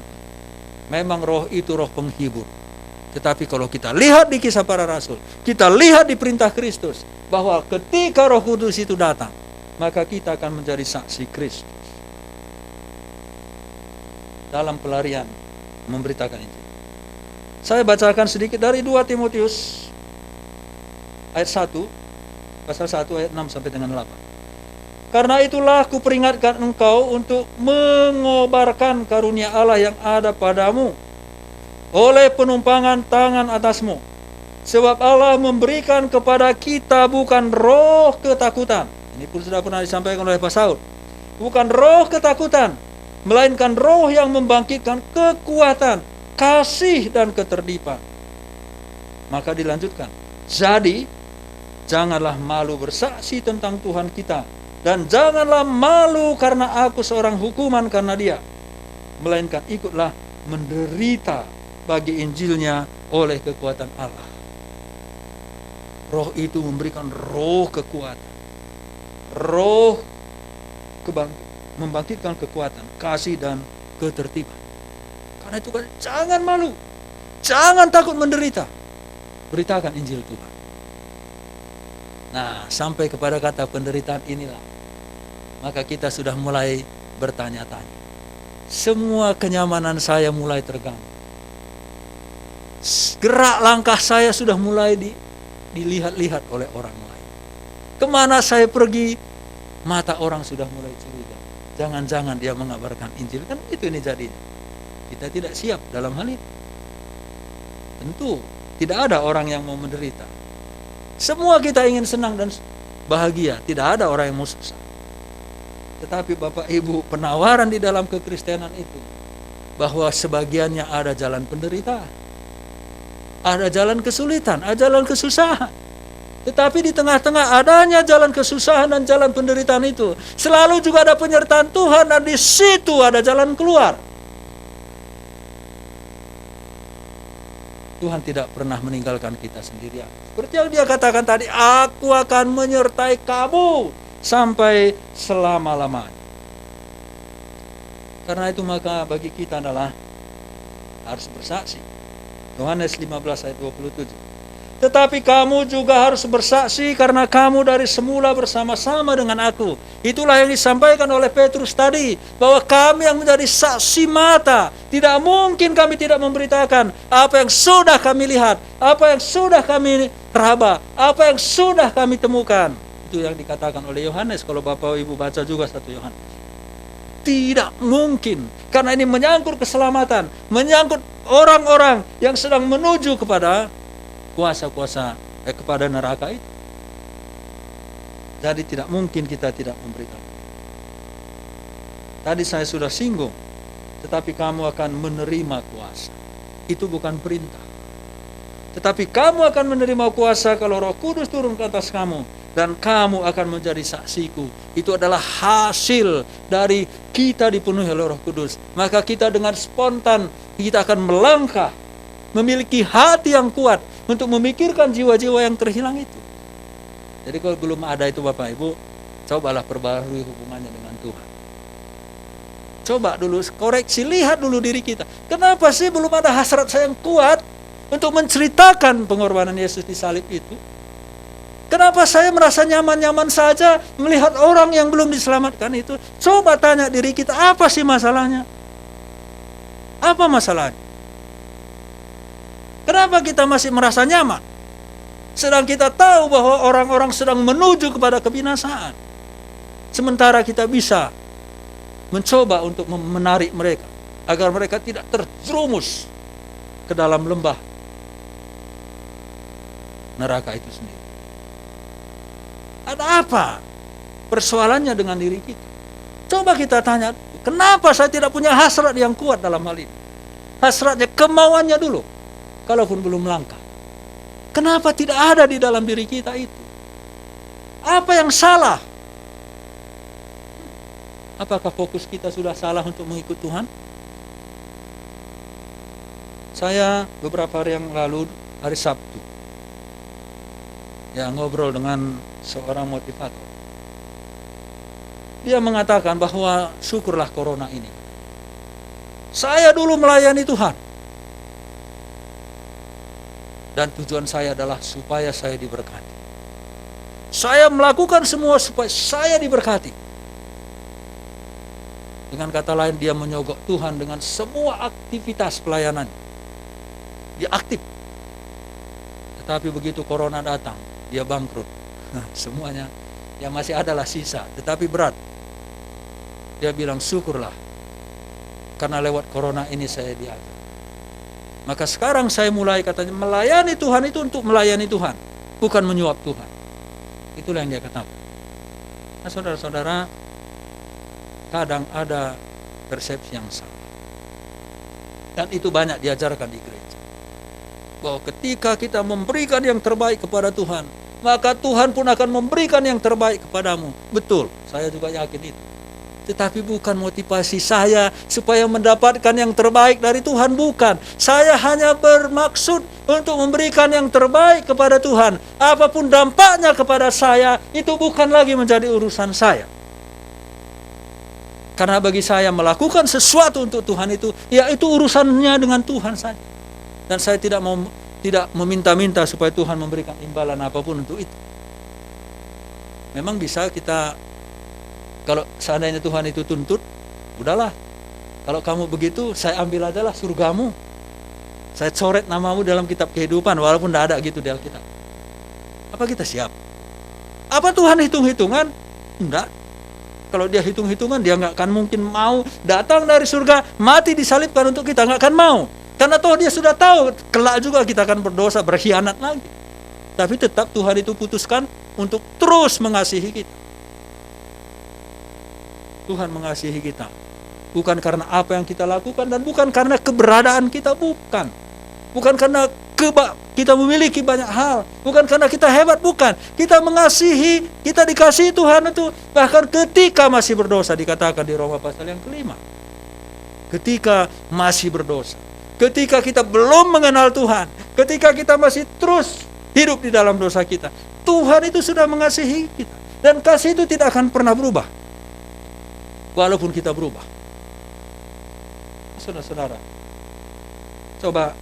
Speaker 2: Memang roh itu roh penghibur. Tetapi kalau kita lihat di kisah para rasul, kita lihat di perintah Kristus, bahwa ketika Roh Kudus itu datang, maka kita akan menjadi saksi Kristus dalam pelarian memberitakan Injil. Saya bacakan sedikit dari 2 Timotius ayat 1, pasal 1 ayat 6 sampai dengan 8. Karena itulah kuperingatkan engkau untuk mengobarkan karunia Allah yang ada padamu oleh penumpangan tangan atasmu. Sebab Allah memberikan kepada kita bukan roh ketakutan. Ini pun sudah pernah disampaikan oleh Pak Saud. Bukan roh ketakutan, melainkan roh yang membangkitkan kekuatan, kasih dan ketertiban. Maka dilanjutkan. Jadi, janganlah malu bersaksi tentang Tuhan kita, dan janganlah malu karena aku seorang hukuman karena Dia, melainkan ikutlah menderita bagi Injilnya oleh kekuatan Allah. Roh itu memberikan roh kekuatan, roh membangkitkan kekuatan, kasih dan ketertiban. Karena itu kan jangan malu, jangan takut menderita, beritakan Injil Tuhan. Nah, sampai kepada kata penderitaan inilah, maka kita sudah mulai bertanya-tanya. Semua kenyamanan saya mulai terganggu. Gerak langkah saya sudah mulai dilihat-lihat oleh orang lain. Kemana saya pergi, mata orang sudah mulai curiga. Jangan-jangan dia mengabarkan Injil. Kan itu ini jadinya. Kita tidak siap dalam hal itu. Tentu tidak ada orang yang mau menderita. Semua kita ingin senang dan bahagia. Tidak ada orang yang mau susah. Tetapi Bapak Ibu, penawaran di dalam kekristenan itu, bahwa sebagiannya ada jalan penderitaan, ada jalan kesulitan, ada jalan kesusahan. Tetapi di tengah-tengah adanya jalan kesusahan dan jalan penderitaan itu, selalu juga ada penyertaan Tuhan, dan di situ ada jalan keluar. Tuhan tidak pernah meninggalkan kita sendirian. Seperti yang Dia katakan tadi, aku akan menyertai kamu sampai selama-lamanya. Karena itu maka bagi kita adalah harus bersaksi. Yohanes 15 ayat 27. Tetapi kamu juga harus bersaksi karena kamu dari semula bersama-sama dengan aku. Itulah yang disampaikan oleh Petrus tadi, bahwa kami yang menjadi saksi mata. Tidak mungkin kami tidak memberitakan apa yang sudah kami lihat, apa yang sudah kami raba, apa yang sudah kami temukan. Itu yang dikatakan oleh Yohanes, kalau Bapak Ibu baca juga 1 Yohanes. Tidak mungkin, karena ini menyangkut keselamatan, menyangkut orang-orang yang sedang menuju kepada kuasa-kuasa kepada neraka itu. Jadi tidak mungkin kita tidak memberitahu. Tadi saya sudah singgung, tetapi kamu akan menerima kuasa. Itu bukan perintah. Tetapi kamu akan menerima kuasa kalau Roh Kudus turun ke atas kamu, dan kamu akan menjadi saksiku. Itu adalah hasil dari kita dipenuhi oleh Roh Kudus. Maka kita dengan spontan kita akan melangkah, memiliki hati yang kuat untuk memikirkan jiwa-jiwa yang terhilang itu. Jadi kalau belum ada itu Bapak Ibu, cobalah perbarui hubungannya dengan Tuhan. Coba dulu koreksi, lihat dulu diri kita. Kenapa sih belum ada hasrat saya yang kuat untuk menceritakan pengorbanan Yesus di salib itu? Kenapa saya merasa nyaman-nyaman saja melihat orang yang belum diselamatkan itu? Coba tanya diri kita, apa sih masalahnya? Apa masalahnya? Kenapa kita masih merasa nyaman? Sedang kita tahu bahwa orang-orang sedang menuju kepada kebinasaan. Sementara kita bisa mencoba untuk menarik mereka agar mereka tidak terjerumus ke dalam lembah neraka itu sendiri. Ada apa persoalannya dengan diri kita? Coba kita tanya, kenapa saya tidak punya hasrat yang kuat dalam hal ini? Hasratnya, kemauannya dulu, kalaupun belum langkah. Kenapa tidak ada di dalam diri kita itu? Apa yang salah? Apakah fokus kita sudah salah untuk mengikut Tuhan? Saya beberapa hari yang lalu, hari Sabtu, ngobrol dengan seorang motivator. Dia mengatakan bahwa syukurlah corona ini. Saya dulu melayani Tuhan. Dan tujuan saya adalah supaya saya diberkati. Saya melakukan semua supaya saya diberkati. Dengan kata lain, dia menyogok Tuhan dengan semua aktivitas pelayanan. Dia aktif. Tetapi begitu corona datang, dia bangkrut. Semuanya yang masih adalah sisa, tetapi berat. Dia bilang, syukurlah, karena lewat corona ini saya diajar. Maka sekarang saya mulai, katanya, melayani Tuhan itu untuk melayani Tuhan, bukan menyuap Tuhan. Itulah yang dia katakan. Nah, saudara-saudara, kadang ada persepsi yang salah. Dan itu banyak diajarkan di gereja. Bahwa ketika kita memberikan yang terbaik kepada Tuhan, maka Tuhan pun akan memberikan yang terbaik kepadamu. Betul, saya juga yakin itu. Tetapi bukan motivasi saya supaya mendapatkan yang terbaik dari Tuhan, bukan. Saya hanya bermaksud untuk memberikan yang terbaik kepada Tuhan. Apapun dampaknya kepada saya, itu bukan lagi menjadi urusan saya. Karena bagi saya melakukan sesuatu untuk Tuhan itu, ya itu urusannya dengan Tuhan saja. Dan saya tidak meminta-minta supaya Tuhan memberikan imbalan apapun untuk itu. Memang bisa kita, kalau seandainya Tuhan itu tuntut, udahlah. Kalau kamu begitu, saya ambil adalah surgamu. Saya coret namamu dalam kitab kehidupan, walaupun tidak ada gitu di Alkitab. Apa kita siap? Apa Tuhan hitung-hitungan? Enggak. Kalau dia hitung-hitungan, dia nggak akan mungkin mau datang dari surga, mati disalibkan untuk kita, nggak akan mau. Karena toh dia sudah tahu, kelak juga kita akan berdosa, berkhianat lagi. Tapi tetap Tuhan itu putuskan untuk terus mengasihi kita. Tuhan mengasihi kita. Bukan karena apa yang kita lakukan, dan bukan karena keberadaan kita, bukan. Bukan karena kita memiliki banyak hal, bukan karena kita hebat, bukan. Kita mengasihi, kita dikasihi Tuhan itu bahkan ketika masih berdosa, dikatakan di Roma pasal yang ke-5. Ketika masih berdosa, ketika kita belum mengenal Tuhan, ketika kita masih terus hidup di dalam dosa kita, Tuhan itu sudah mengasihi kita. Dan kasih itu tidak akan pernah berubah, walaupun kita berubah. Saudara-saudara, coba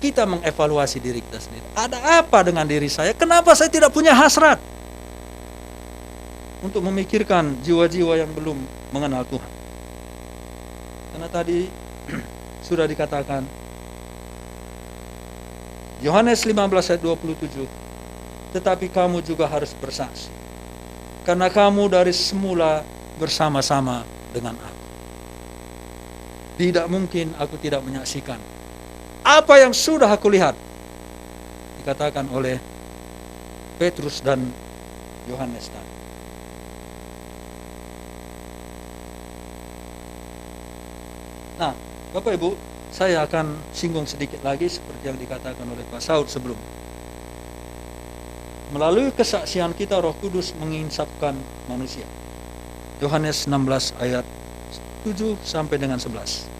Speaker 2: kita mengevaluasi diri kita sendiri. Ada apa dengan diri saya? Kenapa saya tidak punya hasrat untuk memikirkan jiwa-jiwa yang belum mengenal Tuhan? Karena tadi sudah dikatakan Yohanes 15 ayat 27, tetapi kamu juga harus bersaksi, karena kamu dari semula bersama-sama dengan aku. Tidak mungkin aku tidak menyaksikan apa yang sudah aku lihat, dikatakan oleh Petrus dan Yohanes tadi. Nah, Bapak Ibu, saya akan singgung sedikit lagi seperti yang dikatakan oleh Pak Saud sebelum. Melalui kesaksian kita, Roh Kudus menginsapkan manusia. Yohanes 16 ayat 7 sampai dengan 11.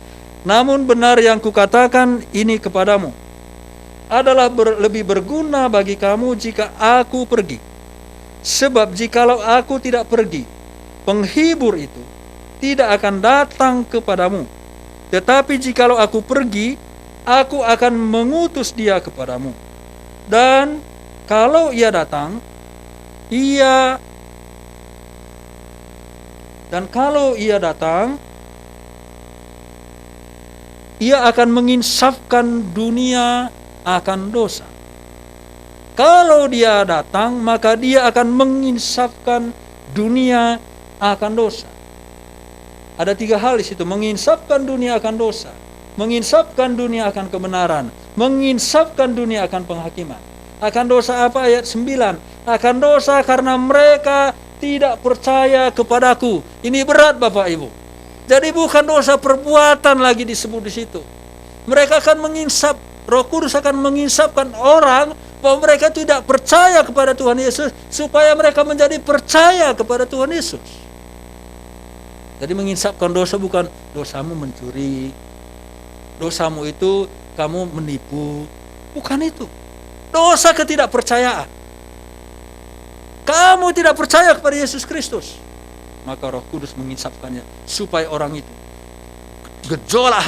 Speaker 2: Namun benar yang kukatakan ini kepadamu adalah lebih berguna bagi kamu jika aku pergi. Sebab jikalau aku tidak pergi, penghibur itu tidak akan datang kepadamu. Tetapi jikalau aku pergi, aku akan mengutus dia kepadamu. Dan kalau ia datang, ia akan menginsafkan dunia akan dosa. Kalau dia datang, maka dia akan menginsafkan dunia akan dosa. Ada 3 hal di situ: menginsafkan dunia akan dosa, menginsafkan dunia akan kebenaran, menginsafkan dunia akan penghakiman. Akan dosa apa? Ayat 9. Akan dosa karena mereka tidak percaya kepadaku. Ini berat Bapak Ibu. Jadi bukan dosa perbuatan lagi disebut di situ. Mereka akan menginsaf, Roh Kudus akan menginsafkan orang bahwa mereka tidak percaya kepada Tuhan Yesus, supaya mereka menjadi percaya kepada Tuhan Yesus. Jadi menginsafkan dosa bukan dosamu mencuri, dosamu itu kamu menipu, bukan itu. Dosa ketidakpercayaan. Kamu tidak percaya kepada Yesus Kristus, maka Roh Kudus menginsafkannya supaya orang itu bergejolak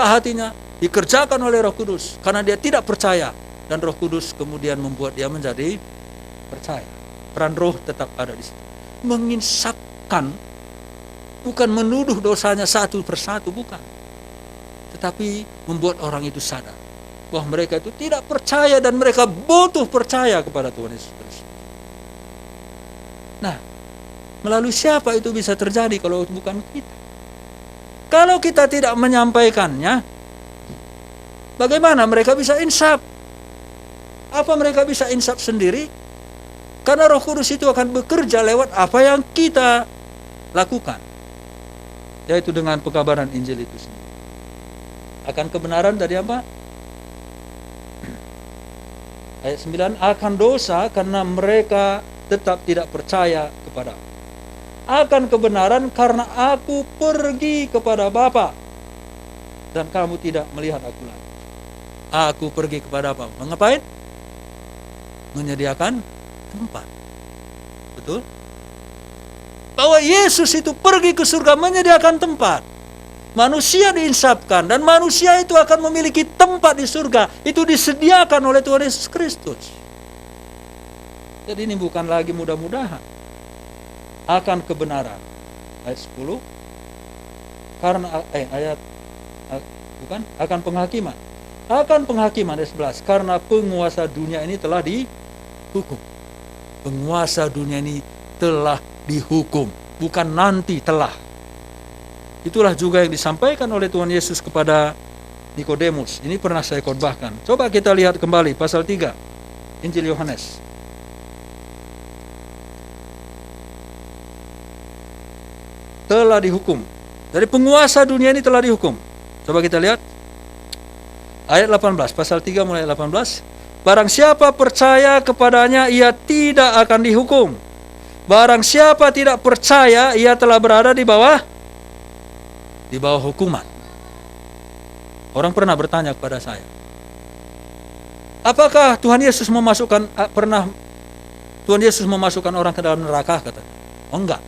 Speaker 2: hatinya dikerjakan oleh Roh Kudus karena dia tidak percaya, dan Roh Kudus kemudian membuat dia menjadi percaya. Peran Roh tetap ada di situ. Menginsafkan bukan menuduh dosanya satu persatu, bukan, tetapi membuat orang itu sadar bahwa mereka itu tidak percaya dan mereka butuh percaya kepada Tuhan Yesus Kristus. Nah, melalui siapa itu bisa terjadi kalau bukan kita? Kalau kita tidak menyampaikannya, bagaimana mereka bisa insaf? Apa mereka bisa insaf sendiri? Karena Roh Kudus itu akan bekerja lewat apa yang kita lakukan, yaitu dengan pekabaran Injil itu sendiri. Akan kebenaran dari apa? Ayat 9, akan dosa karena mereka tetap tidak percaya kepada aku. Akan kebenaran karena aku pergi kepada Bapa dan kamu tidak melihat aku lagi. Aku pergi kepada Bapa. Mengapain? Menyediakan tempat. Betul? Bahwa Yesus itu pergi ke surga menyediakan tempat. Manusia diinsafkan dan manusia itu akan memiliki tempat di surga. Itu disediakan oleh Tuhan Yesus Kristus. Jadi ini bukan lagi mudah-mudahan. Akan kebenaran. Ayat 10. Karena akan penghakiman. Akan penghakiman ayat 11. Karena penguasa dunia ini telah dihukum. Penguasa dunia ini telah dihukum, bukan nanti, telah. Itulah juga yang disampaikan oleh Tuhan Yesus kepada Nikodemus. Ini pernah saya khotbahkan. Coba kita lihat kembali pasal 3 Injil Yohanes. Telah dihukum. Jadi penguasa dunia ini telah dihukum. Coba kita lihat ayat 18, pasal 3 mulai 18. Barang siapa percaya kepadanya, ia tidak akan dihukum. Barang siapa tidak percaya, ia telah berada di bawah hukuman. Orang pernah bertanya kepada saya, apakah Tuhan Yesus Tuhan Yesus memasukkan orang ke dalam neraka? Katanya, oh enggak,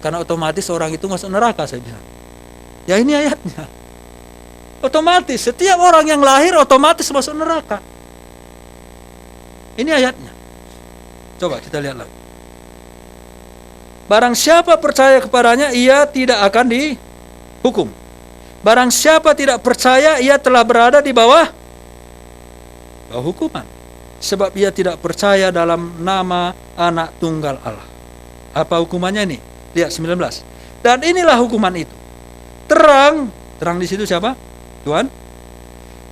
Speaker 2: karena otomatis orang itu masuk neraka. Saya bilang, ya ini ayatnya. Otomatis setiap orang yang lahir otomatis masuk neraka. Ini ayatnya. Coba kita lihat lagi. Barang siapa percaya kepadanya, ia tidak akan dihukum. Barang siapa tidak percaya, ia telah berada di bawah hukuman. Sebab ia tidak percaya dalam nama Anak Tunggal Allah. Apa hukumannya ini? Lihat 19. Dan inilah hukuman itu. Terang di situ siapa? Tuhan.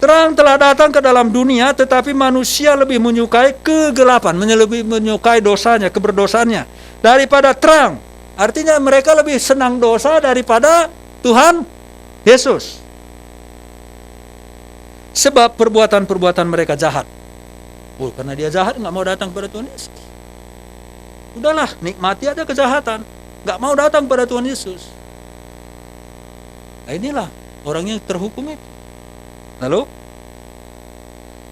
Speaker 2: Terang telah datang ke dalam dunia, tetapi manusia lebih menyukai kegelapan, lebih menyukai dosanya, keberdosaannya, daripada terang. Artinya mereka lebih senang dosa daripada Tuhan Yesus. Sebab perbuatan-perbuatan mereka jahat. Karena dia jahat, nggak mau datang kepada Tuhan Yesus. Udahlah, nikmati aja kejahatan, nggak mau datang kepada Tuhan Yesus. Nah, inilah orang yang terhukum itu. Lalu,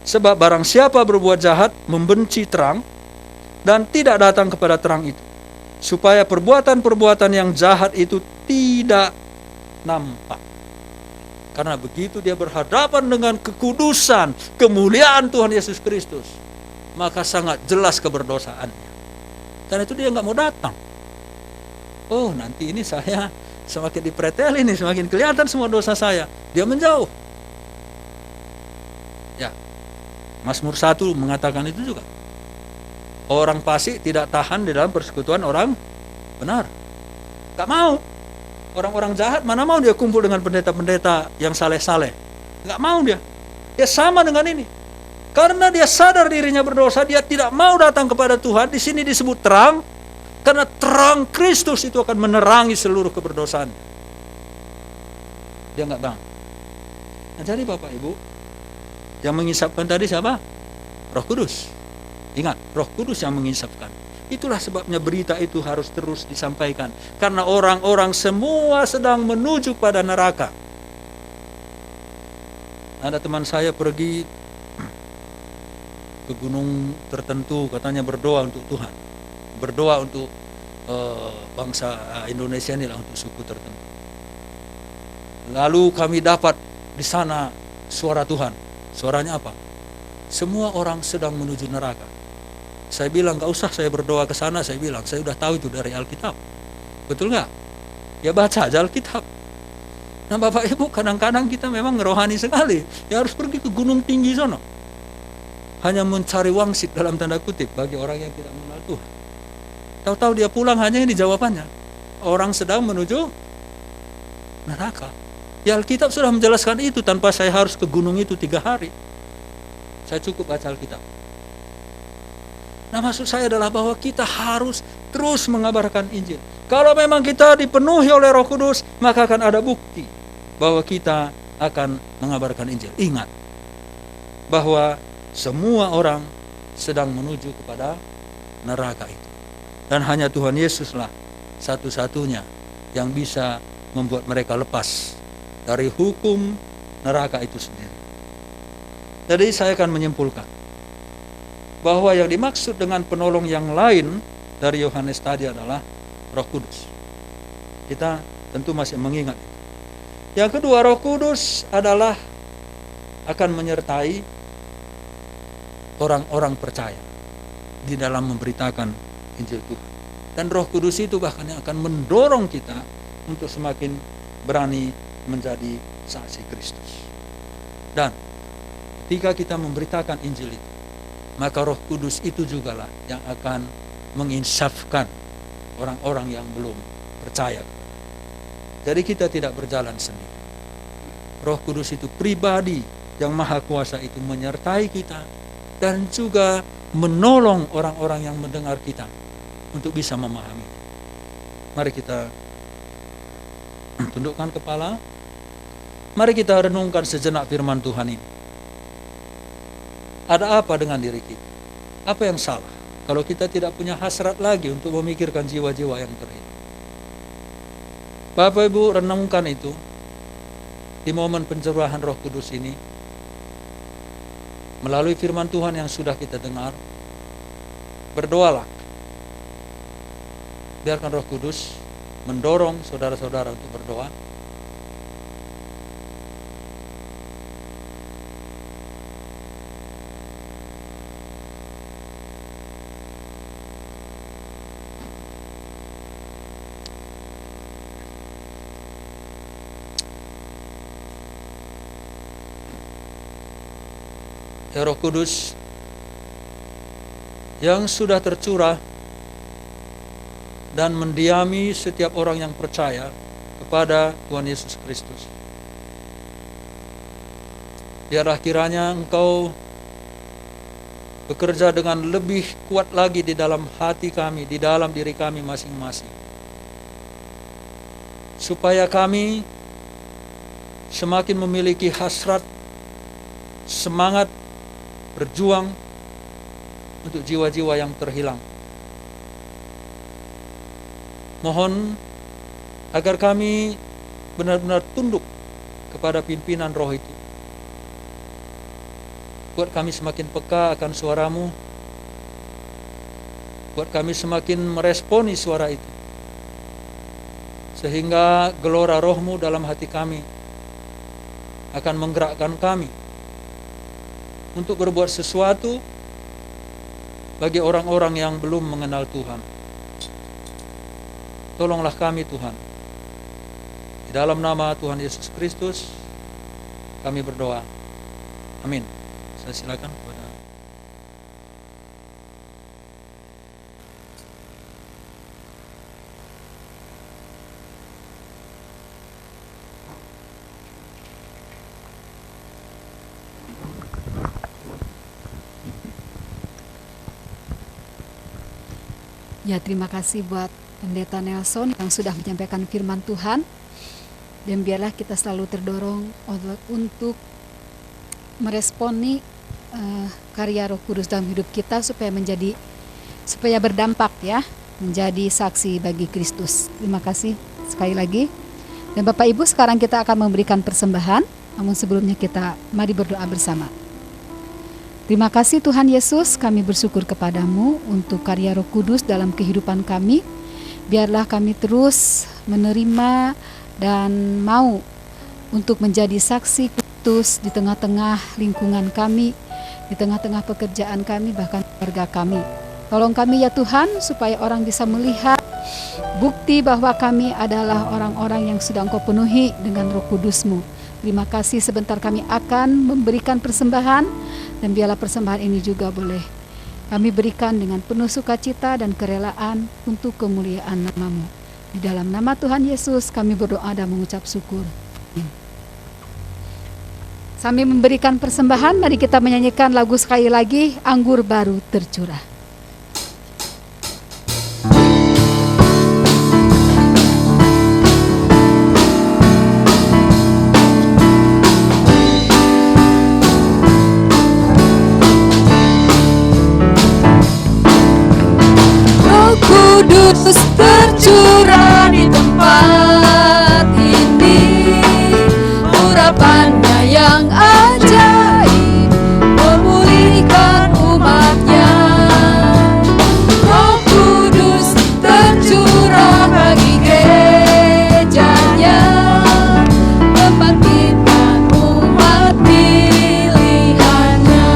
Speaker 2: sebab barang siapa berbuat jahat, membenci terang, dan tidak datang kepada terang itu, supaya perbuatan-perbuatan yang jahat itu tidak nampak. Karena begitu dia berhadapan dengan kekudusan, kemuliaan Tuhan Yesus Kristus, maka sangat jelas keberdosaannya. Karena itu dia nggak mau datang. Oh, nanti ini saya semakin dipretelin nih, semakin kelihatan semua dosa saya. Dia menjauh. Ya, Mazmur 1 mengatakan itu juga. Orang fasik tidak tahan di dalam persekutuan orang benar. Gak mau. Orang-orang jahat mana mau dia kumpul dengan pendeta-pendeta yang saleh-saleh. Gak mau dia. Dia sama dengan ini. Karena dia sadar dirinya berdosa, dia tidak mau datang kepada Tuhan. Di sini disebut terang. Karena terang Kristus itu akan menerangi seluruh keberdosaan. Dia gak mau. Nah, jadi Bapak Ibu, yang mengisapkan tadi siapa? Roh Kudus. Ingat, Roh Kudus yang mengisapkan. Itulah sebabnya berita itu harus terus disampaikan. Karena orang-orang semua sedang menuju pada neraka. Ada teman saya pergi ke gunung tertentu, katanya berdoa untuk Tuhan. Berdoa untuk bangsa Indonesia ini lah, untuk suku tertentu. Lalu kami dapat di sana suara Tuhan. Suaranya apa? Semua orang sedang menuju neraka. Saya bilang, gak usah saya berdoa ke sana. Saya bilang, saya sudah tahu itu dari Alkitab. Betul gak? Ya baca aja Alkitab. Nah Bapak Ibu, kadang-kadang kita memang rohani sekali. Ya harus pergi ke gunung tinggi sana. Hanya mencari wangsit dalam tanda kutip bagi orang yang tidak mengenal Tuhan. Tahu-tahu dia pulang, hanya ini jawabannya. Orang sedang menuju neraka. Ya Alkitab sudah menjelaskan itu tanpa saya harus ke gunung itu 3 hari. Saya cukup baca Alkitab. Nah, maksud saya adalah bahwa kita harus terus mengabarkan Injil. Kalau memang kita dipenuhi oleh Roh Kudus, maka akan ada bukti bahwa kita akan mengabarkan Injil. Ingat bahwa semua orang sedang menuju kepada neraka itu. Dan hanya Tuhan Yesuslah satu-satunya yang bisa membuat mereka lepas dari hukum neraka itu sendiri. Jadi saya akan menyimpulkan bahwa yang dimaksud dengan penolong yang lain dari Yohanes tadi adalah Roh Kudus. Kita tentu masih mengingat. Yang kedua, Roh Kudus adalah akan menyertai orang-orang percaya di dalam memberitakan Injil Tuhan. Dan Roh Kudus itu bahkan yang akan mendorong kita untuk semakin berani menjadi saksi Kristus. Dan ketika kita memberitakan Injil itu, maka Roh Kudus itu jugalah yang akan menginsafkan orang-orang yang belum percaya. Jadi kita tidak berjalan sendiri. Roh Kudus itu pribadi yang maha kuasa itu menyertai kita dan juga menolong orang-orang yang mendengar kita untuk bisa memahami. Mari kita tundukkan kepala. Mari kita renungkan sejenak firman Tuhan ini. Ada apa dengan diri kita? Apa yang salah kalau kita tidak punya hasrat lagi untuk memikirkan jiwa-jiwa yang terhilang? Bapak Ibu, renungkan itu di momen pencurahan Roh Kudus ini melalui firman Tuhan yang sudah kita dengar. Berdoalah. Biarkan Roh Kudus mendorong saudara-saudara untuk berdoa. ya Roh Kudus, yang sudah tercurah dan mendiami setiap orang yang percaya kepada Tuhan Yesus Kristus. Biarlah kiranya Engkau bekerja dengan lebih kuat lagi di dalam hati kami, di dalam diri kami masing-masing, supaya kami semakin memiliki hasrat, semangat berjuang untuk jiwa-jiwa yang terhilang. Mohon agar kami benar-benar tunduk kepada pimpinan Roh itu. Buat kami semakin peka akan suara-Mu. Buat kami semakin meresponi suara itu. Sehingga gelora Roh-Mu dalam hati kami akan menggerakkan kami untuk berbuat sesuatu bagi orang-orang yang belum mengenal Tuhan. Tolonglah kami Tuhan. Di dalam nama Tuhan Yesus Kristus kami berdoa. Amin. Saya silakan kepada
Speaker 1: Ya, terima kasih buat Pendeta Nelson yang sudah menyampaikan firman Tuhan. Dan biarlah kita selalu terdorong untuk meresponi karya Roh Kudus dalam hidup kita supaya berdampak ya, menjadi saksi bagi Kristus. Terima kasih sekali lagi. Dan Bapak Ibu, sekarang kita akan memberikan persembahan. Namun sebelumnya mari berdoa bersama. Terima kasih Tuhan Yesus, kami bersyukur kepadamu untuk karya Roh Kudus dalam kehidupan kami. Biarlah kami terus menerima dan mau untuk menjadi saksi Kristus di tengah-tengah lingkungan kami, di tengah-tengah pekerjaan kami, bahkan keluarga kami. Tolong kami ya Tuhan, supaya orang bisa melihat bukti bahwa kami adalah orang-orang yang sudah Engkau penuhi dengan Roh Kudus-Mu. Terima kasih, sebentar kami akan memberikan persembahan, dan biarlah persembahan ini juga boleh kami berikan dengan penuh sukacita dan kerelaan untuk kemuliaan nama-Mu. Di dalam nama Tuhan Yesus kami berdoa dan mengucap syukur. Sambil memberikan persembahan, mari kita menyanyikan lagu sekali lagi, Anggur Baru Tercurah.
Speaker 3: Kudus tercurah di tempat ini, urapannya yang ajaib memulihkan umatnya. Roh Kudus tercurah bagi gerejanya, membangkitkan umat pilihannya.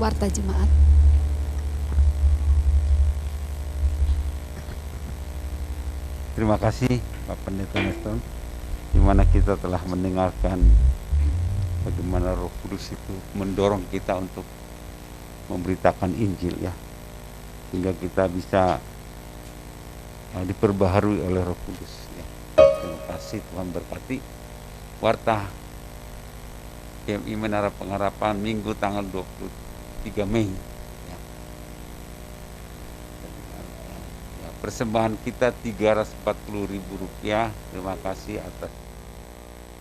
Speaker 1: warta jemaat.
Speaker 4: Terima kasih Pak Pendeta Neston, di mana kita telah mendengarkan bagaimana Roh Kudus itu mendorong kita untuk memberitakan Injil ya, sehingga kita bisa diperbaharui oleh Roh Kudus ya. Terima kasih, Tuhan berkati. Warta GMI Menara Pengharapan Minggu tanggal 23 Mei ya. Ya, persembahan kita Rp340.000. Terima kasih atas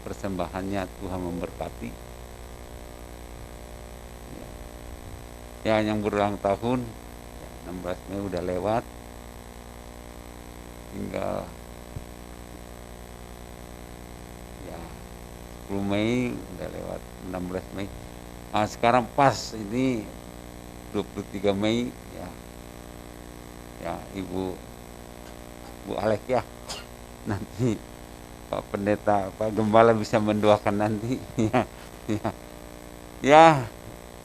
Speaker 4: persembahannya, Tuhan memberkati ya. Yang berulang tahun 16 Mei udah lewat, tinggal ya 10 Mei udah lewat, 16 Mei. Nah, sekarang pas ini 23 Mei ya. Ya, Ibu Alek ya. Nanti Pak Pendeta, Pak Gembala bisa mendoakan nanti ya. Ya. Ya,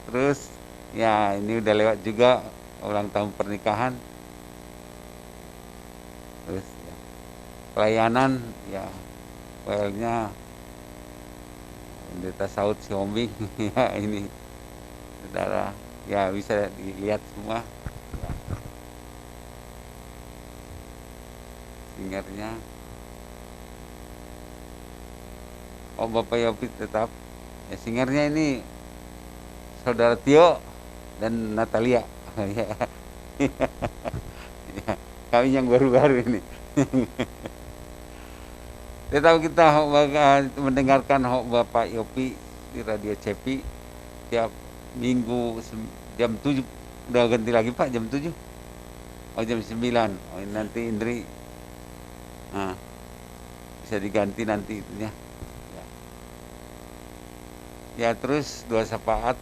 Speaker 4: terus ya ini udah lewat juga ulang tahun pernikahan. Terus ya, pelayanan ya, filenya Pendeta Saud Siombing ya, ini saudara ya bisa dilihat semua ya. Singernya Bapak Yopi tetap ya, singernya ini Saudara Tio dan Natalia ya. Ya, kami yang baru-baru ini. Tetap kita mendengarkan Bapak Yopi di Radio Cepi tiap minggu jam 7. Udah ganti lagi Pak, jam 7. Oh jam 9. Oh nanti Indri bisa diganti nanti itunya ya. Ya, terus doa syafaat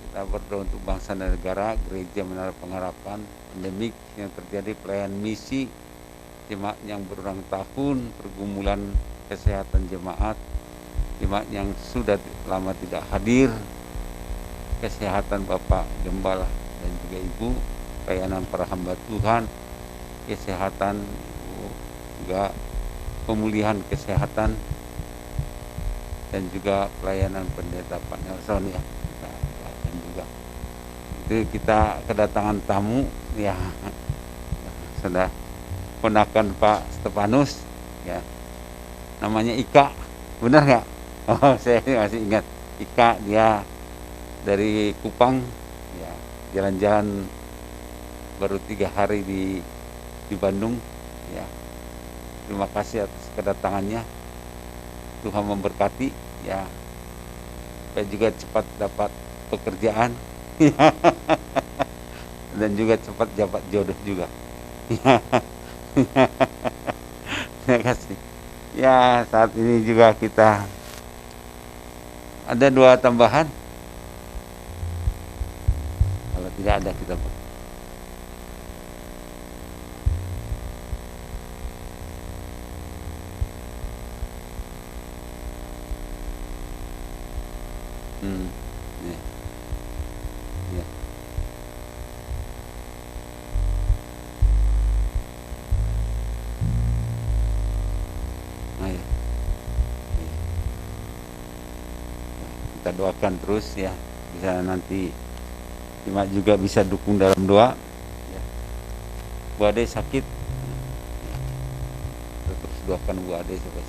Speaker 4: kita berdoa untuk bangsa dan negara, Gereja Menara Pengharapan, pandemik yang terjadi, pelayan misi, jemaat yang berulang tahun, pergumulan kesehatan jemaat, jemaat yang sudah lama tidak hadir, kesehatan Bapak Gembala dan juga Ibu, pelayanan para hamba Tuhan, kesehatan juga pemulihan kesehatan, dan juga pelayanan Pendeta Pak Nelson ya. Dan juga itu kita kedatangan tamu ya, sudah ponakan Pak Stefanus ya, namanya Ika, benar nggak? Oh saya masih ingat Ika, dia dari Kupang ya, jalan-jalan baru 3 hari di Bandung ya. Terima kasih atas kedatangannya, Tuhan memberkati ya, supaya juga cepat dapat pekerjaan dan juga cepat dapat jodoh juga. Terima kasih. Ya, saat ini juga kita ada 2 tambahan. Kalau tidak ada kita ya. Ya. Nah, ya. Ya. Kita doakan terus ya, bisa nanti Cuma juga bisa dukung dalam doa ya. Bu Ade sakit ya. Terus doakan Bu Ade supaya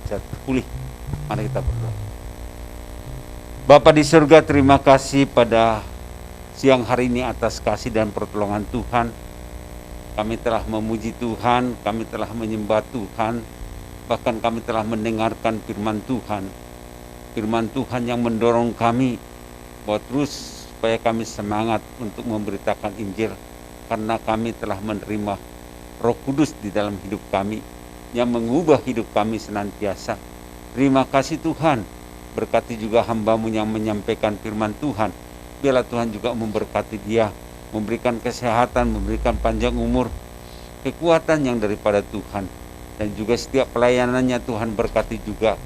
Speaker 4: cepat pulih. Mari kita berdoa. Bapa di surga, terima kasih pada siang hari ini atas kasih dan pertolongan Tuhan. Kami telah memuji Tuhan, kami telah menyembah Tuhan, bahkan kami telah mendengarkan firman Tuhan. Firman Tuhan yang mendorong kami bahwa terus supaya kami semangat untuk memberitakan Injil, karena kami telah menerima Roh Kudus di dalam hidup kami yang mengubah hidup kami senantiasa. Terima kasih Tuhan. Berkati juga hamba-Mu yang menyampaikan firman Tuhan. Biarlah Tuhan juga memberkati dia, memberikan kesehatan, memberikan panjang umur, kekuatan yang daripada Tuhan. Dan juga setiap pelayanannya Tuhan berkati juga.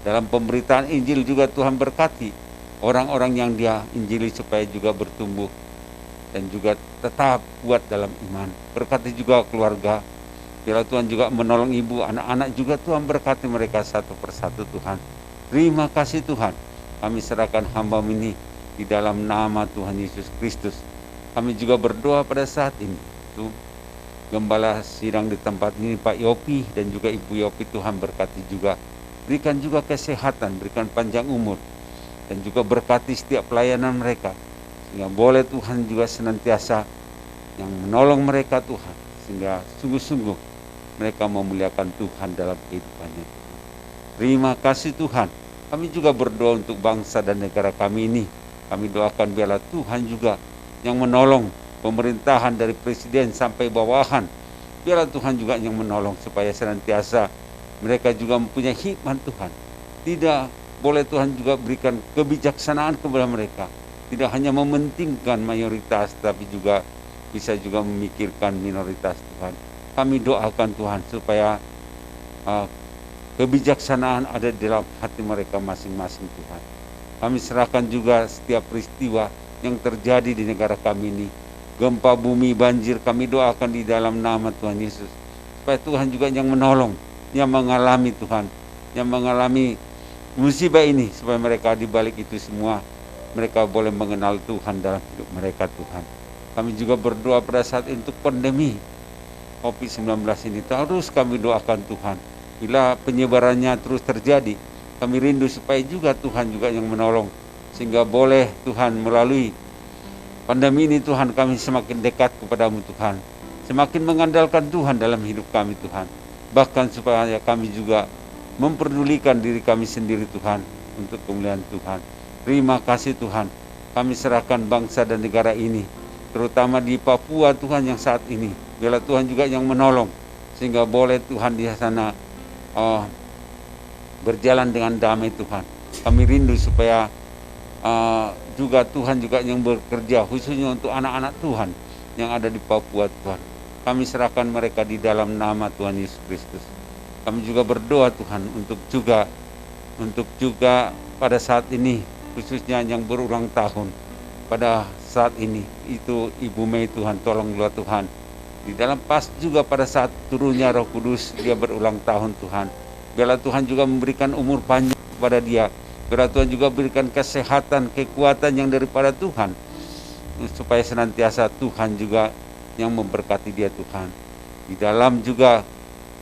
Speaker 4: Dalam pemberitaan Injil juga Tuhan berkati orang-orang yang dia injili supaya juga bertumbuh dan juga tetap kuat dalam iman. Berkati juga keluarga. Biarlah Tuhan juga menolong ibu, anak-anak juga Tuhan berkati mereka satu persatu Tuhan. Terima kasih Tuhan. Kami serahkan hamba ini di dalam nama Tuhan Yesus Kristus. Kami juga berdoa pada saat ini. Gembala sidang di tempat ini Pak Yopi dan juga Ibu Yopi, Tuhan berkati juga. Berikan juga kesehatan, berikan panjang umur. Dan juga berkati setiap pelayanan mereka. Sehingga boleh Tuhan juga senantiasa yang menolong mereka Tuhan. Sehingga sungguh-sungguh mereka memuliakan Tuhan dalam kehidupannya. Terima kasih Tuhan. Kami juga berdoa untuk bangsa dan negara kami ini. Kami doakan biarlah Tuhan juga yang menolong pemerintahan dari presiden sampai bawahan. Biarlah Tuhan juga yang menolong supaya senantiasa mereka juga mempunyai hikmat Tuhan. Tidak boleh Tuhan juga berikan kebijaksanaan kepada mereka. Tidak hanya mementingkan mayoritas, tapi juga bisa juga memikirkan minoritas Tuhan. Kami doakan Tuhan supaya kebijaksanaan ada di dalam hati mereka masing-masing Tuhan. Kami serahkan juga setiap peristiwa yang terjadi di negara kami ini. Gempa bumi, banjir, kami doakan di dalam nama Tuhan Yesus. Supaya Tuhan juga yang menolong, yang mengalami Tuhan, yang mengalami musibah ini. Supaya mereka di balik itu semua, mereka boleh mengenal Tuhan dalam hidup mereka Tuhan. Kami juga berdoa pada saat untuk pandemi COVID-19 ini. Terus kami doakan Tuhan. Bila penyebarannya terus terjadi, kami rindu supaya juga Tuhan juga yang menolong. Sehingga boleh Tuhan melalui pandemi ini Tuhan kami semakin dekat kepadamu Tuhan. Semakin mengandalkan Tuhan dalam hidup kami Tuhan. Bahkan supaya kami juga memperdulikan diri kami sendiri Tuhan untuk kemuliaan Tuhan. Terima kasih Tuhan. Kami serahkan bangsa dan negara ini, terutama di Papua Tuhan yang saat ini. Biarlah Tuhan juga yang menolong. Sehingga boleh Tuhan di sana berjalan dengan damai Tuhan. Kami rindu supaya juga Tuhan juga yang bekerja khususnya untuk anak-anak Tuhan yang ada di Papua Tuhan. Kami serahkan mereka di dalam nama Tuhan Yesus Kristus. Kami juga berdoa Tuhan untuk juga pada saat ini khususnya yang berulang tahun pada saat ini itu Ibu Mei Tuhan, tolonglah Tuhan. Di dalam pas juga pada saat turunnya Roh Kudus dia berulang tahun Tuhan. Biarlah Tuhan juga memberikan umur panjang kepada dia. Biarlah Tuhan juga berikan kesehatan, kekuatan yang daripada Tuhan. Supaya senantiasa Tuhan juga yang memberkati dia Tuhan. Di dalam juga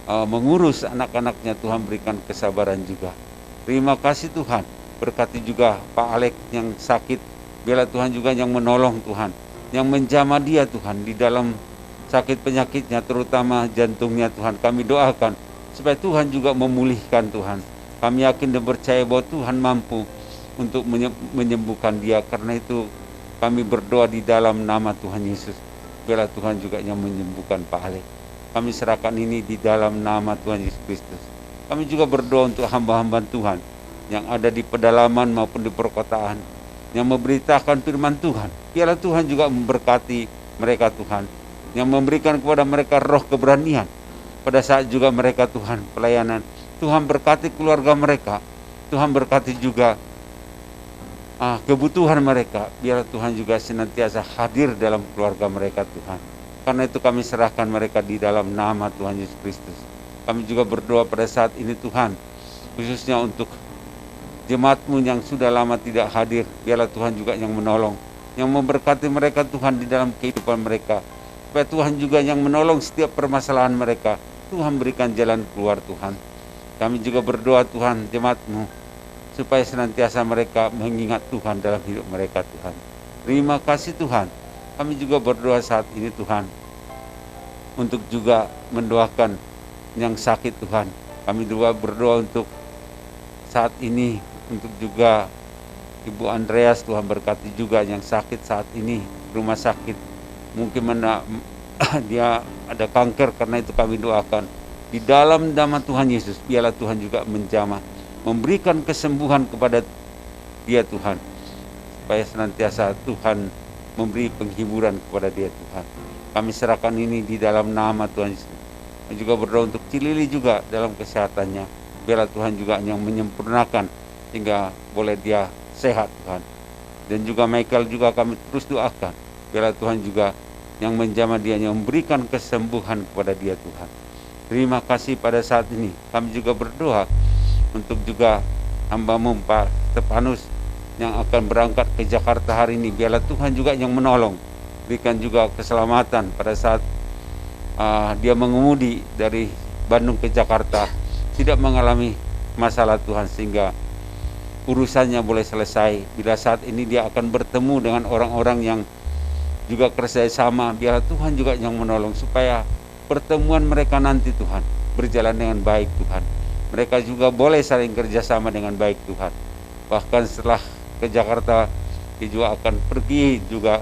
Speaker 4: mengurus anak-anaknya Tuhan berikan kesabaran juga. Terima kasih Tuhan. Berkati juga Pak Alek yang sakit. Biarlah Tuhan juga yang menolong Tuhan. Yang menjamah dia Tuhan di dalam sakit penyakitnya terutama jantungnya Tuhan. Kami doakan supaya Tuhan juga memulihkan Tuhan. Kami yakin dan percaya bahwa Tuhan mampu untuk menyembuhkan dia. Karena itu kami berdoa di dalam nama Tuhan Yesus. Biarlah Tuhan juga yang menyembuhkan Pak Alek. Kami serahkan ini di dalam nama Tuhan Yesus Kristus. Kami juga berdoa untuk hamba-hamba Tuhan yang ada di pedalaman maupun di perkotaan, yang memberitakan firman Tuhan. Biarlah Tuhan juga memberkati mereka Tuhan, yang memberikan kepada mereka roh keberanian pada saat juga mereka Tuhan pelayanan. Tuhan berkati keluarga mereka. Tuhan berkati juga kebutuhan mereka. Biarlah Tuhan juga senantiasa hadir dalam keluarga mereka Tuhan. Karena itu kami serahkan mereka di dalam nama Tuhan Yesus Kristus. Kami juga berdoa pada saat ini Tuhan, khususnya untuk jemaat-Mu yang sudah lama tidak hadir. Biarlah Tuhan juga yang menolong, yang memberkati mereka Tuhan di dalam kehidupan mereka. Supaya Tuhan juga yang menolong setiap permasalahan mereka. Tuhan berikan jalan keluar Tuhan. Kami juga berdoa Tuhan jemaat-Mu supaya senantiasa mereka mengingat Tuhan dalam hidup mereka Tuhan. Terima kasih Tuhan. Kami juga berdoa saat ini Tuhan untuk juga mendoakan yang sakit Tuhan. Kami juga berdoa untuk saat ini untuk juga Ibu Andreas, Tuhan berkati juga yang sakit saat ini rumah sakit. Mungkin dia ada kanker, karena itu kami doakan di dalam nama Tuhan Yesus. Biarlah Tuhan juga menjamah, memberikan kesembuhan kepada dia Tuhan, supaya senantiasa Tuhan memberi penghiburan kepada dia Tuhan. Kami serahkan ini di dalam nama Tuhan Yesus. Dan juga berdoa untuk Cilili juga dalam kesehatannya. Biarlah Tuhan juga yang menyempurnakan hingga boleh dia sehat Tuhan. Dan juga Michael juga kami terus doakan. Biarlah Tuhan juga yang menjamah dia, yang memberikan kesembuhan kepada dia Tuhan. Terima kasih pada saat ini. Kami juga berdoa untuk juga hamba-Mu Pak Stefanus yang akan berangkat ke Jakarta hari ini. Biarlah Tuhan juga yang menolong, berikan juga keselamatan pada saat dia mengemudi dari Bandung ke Jakarta, tidak mengalami masalah Tuhan, sehingga urusannya boleh selesai. Bila saat ini dia akan bertemu dengan orang-orang yang juga kerjasama, biarlah Tuhan juga yang menolong supaya pertemuan mereka nanti Tuhan berjalan dengan baik Tuhan. Mereka juga boleh saling kerjasama dengan baik Tuhan. Bahkan setelah ke Jakarta, dia juga akan pergi juga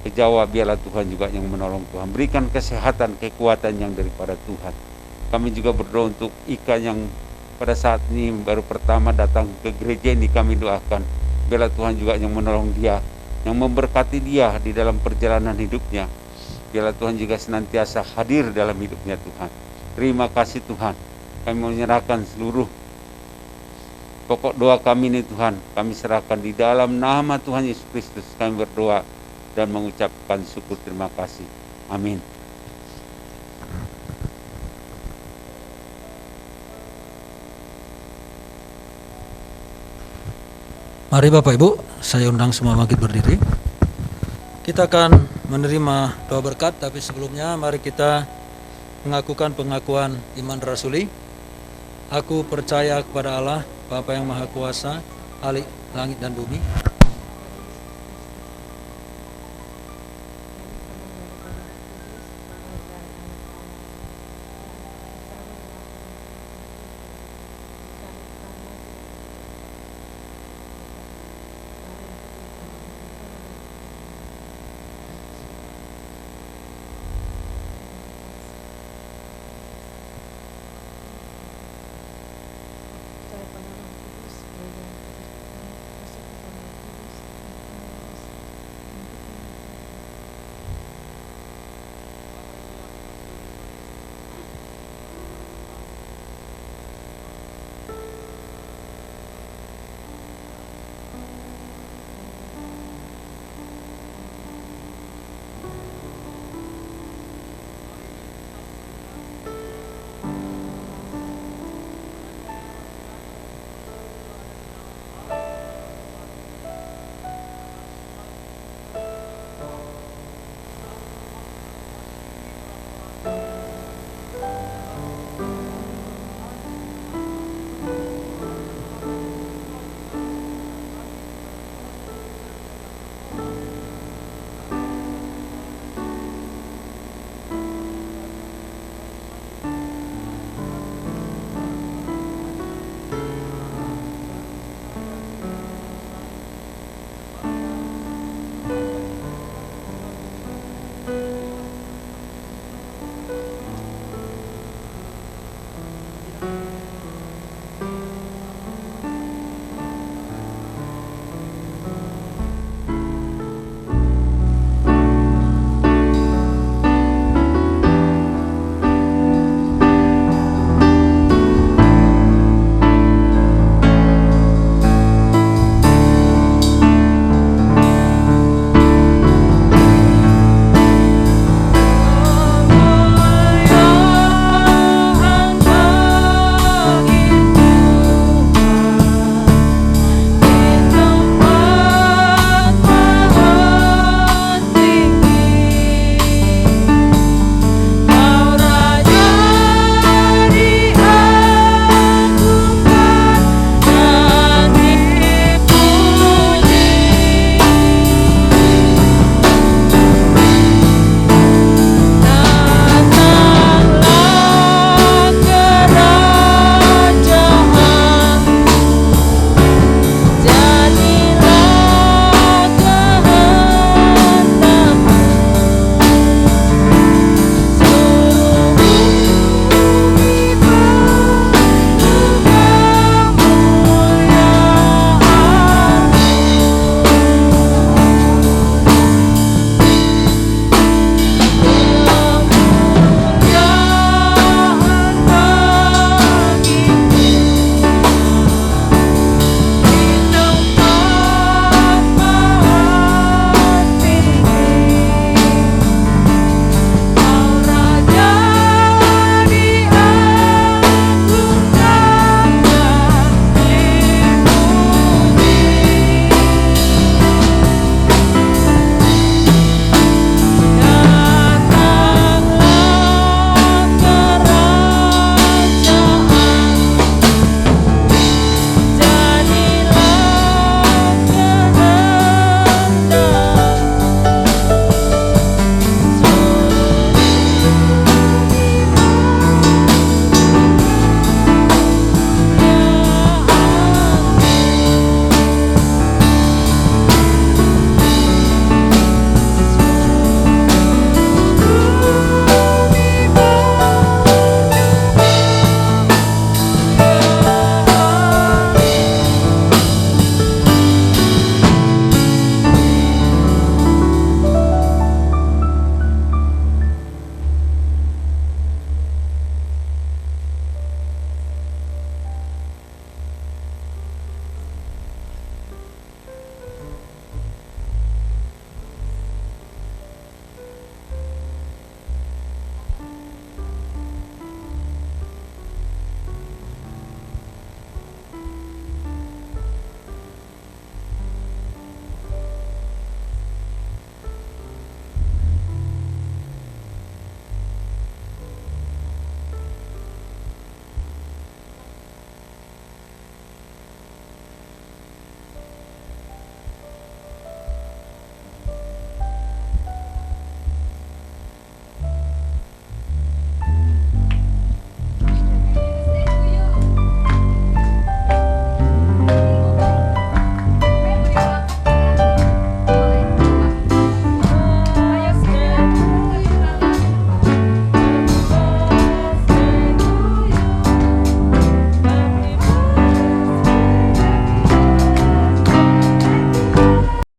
Speaker 4: ke Jawa. Biarlah Tuhan juga yang menolong Tuhan. Berikan kesehatan, kekuatan yang daripada Tuhan. Kami juga berdoa untuk Ika yang pada saat ini baru pertama datang ke gereja ini. Kami doakan biarlah Tuhan juga yang menolong dia, yang memberkati dia di dalam perjalanan hidupnya. Biarlah Tuhan juga senantiasa hadir dalam hidupnya Tuhan. Terima kasih Tuhan. Kami menyerahkan seluruh pokok doa kami ini Tuhan, kami serahkan di dalam nama Tuhan Yesus Kristus. Kami berdoa dan mengucapkan syukur terima kasih. Amin.
Speaker 2: Mari Bapak Ibu, saya undang semua bangkit berdiri. Kita akan menerima doa berkat, tapi sebelumnya mari kita mengakukan pengakuan iman rasuli. Aku percaya kepada Allah, Bapa yang Maha Kuasa, Khalik langit dan bumi,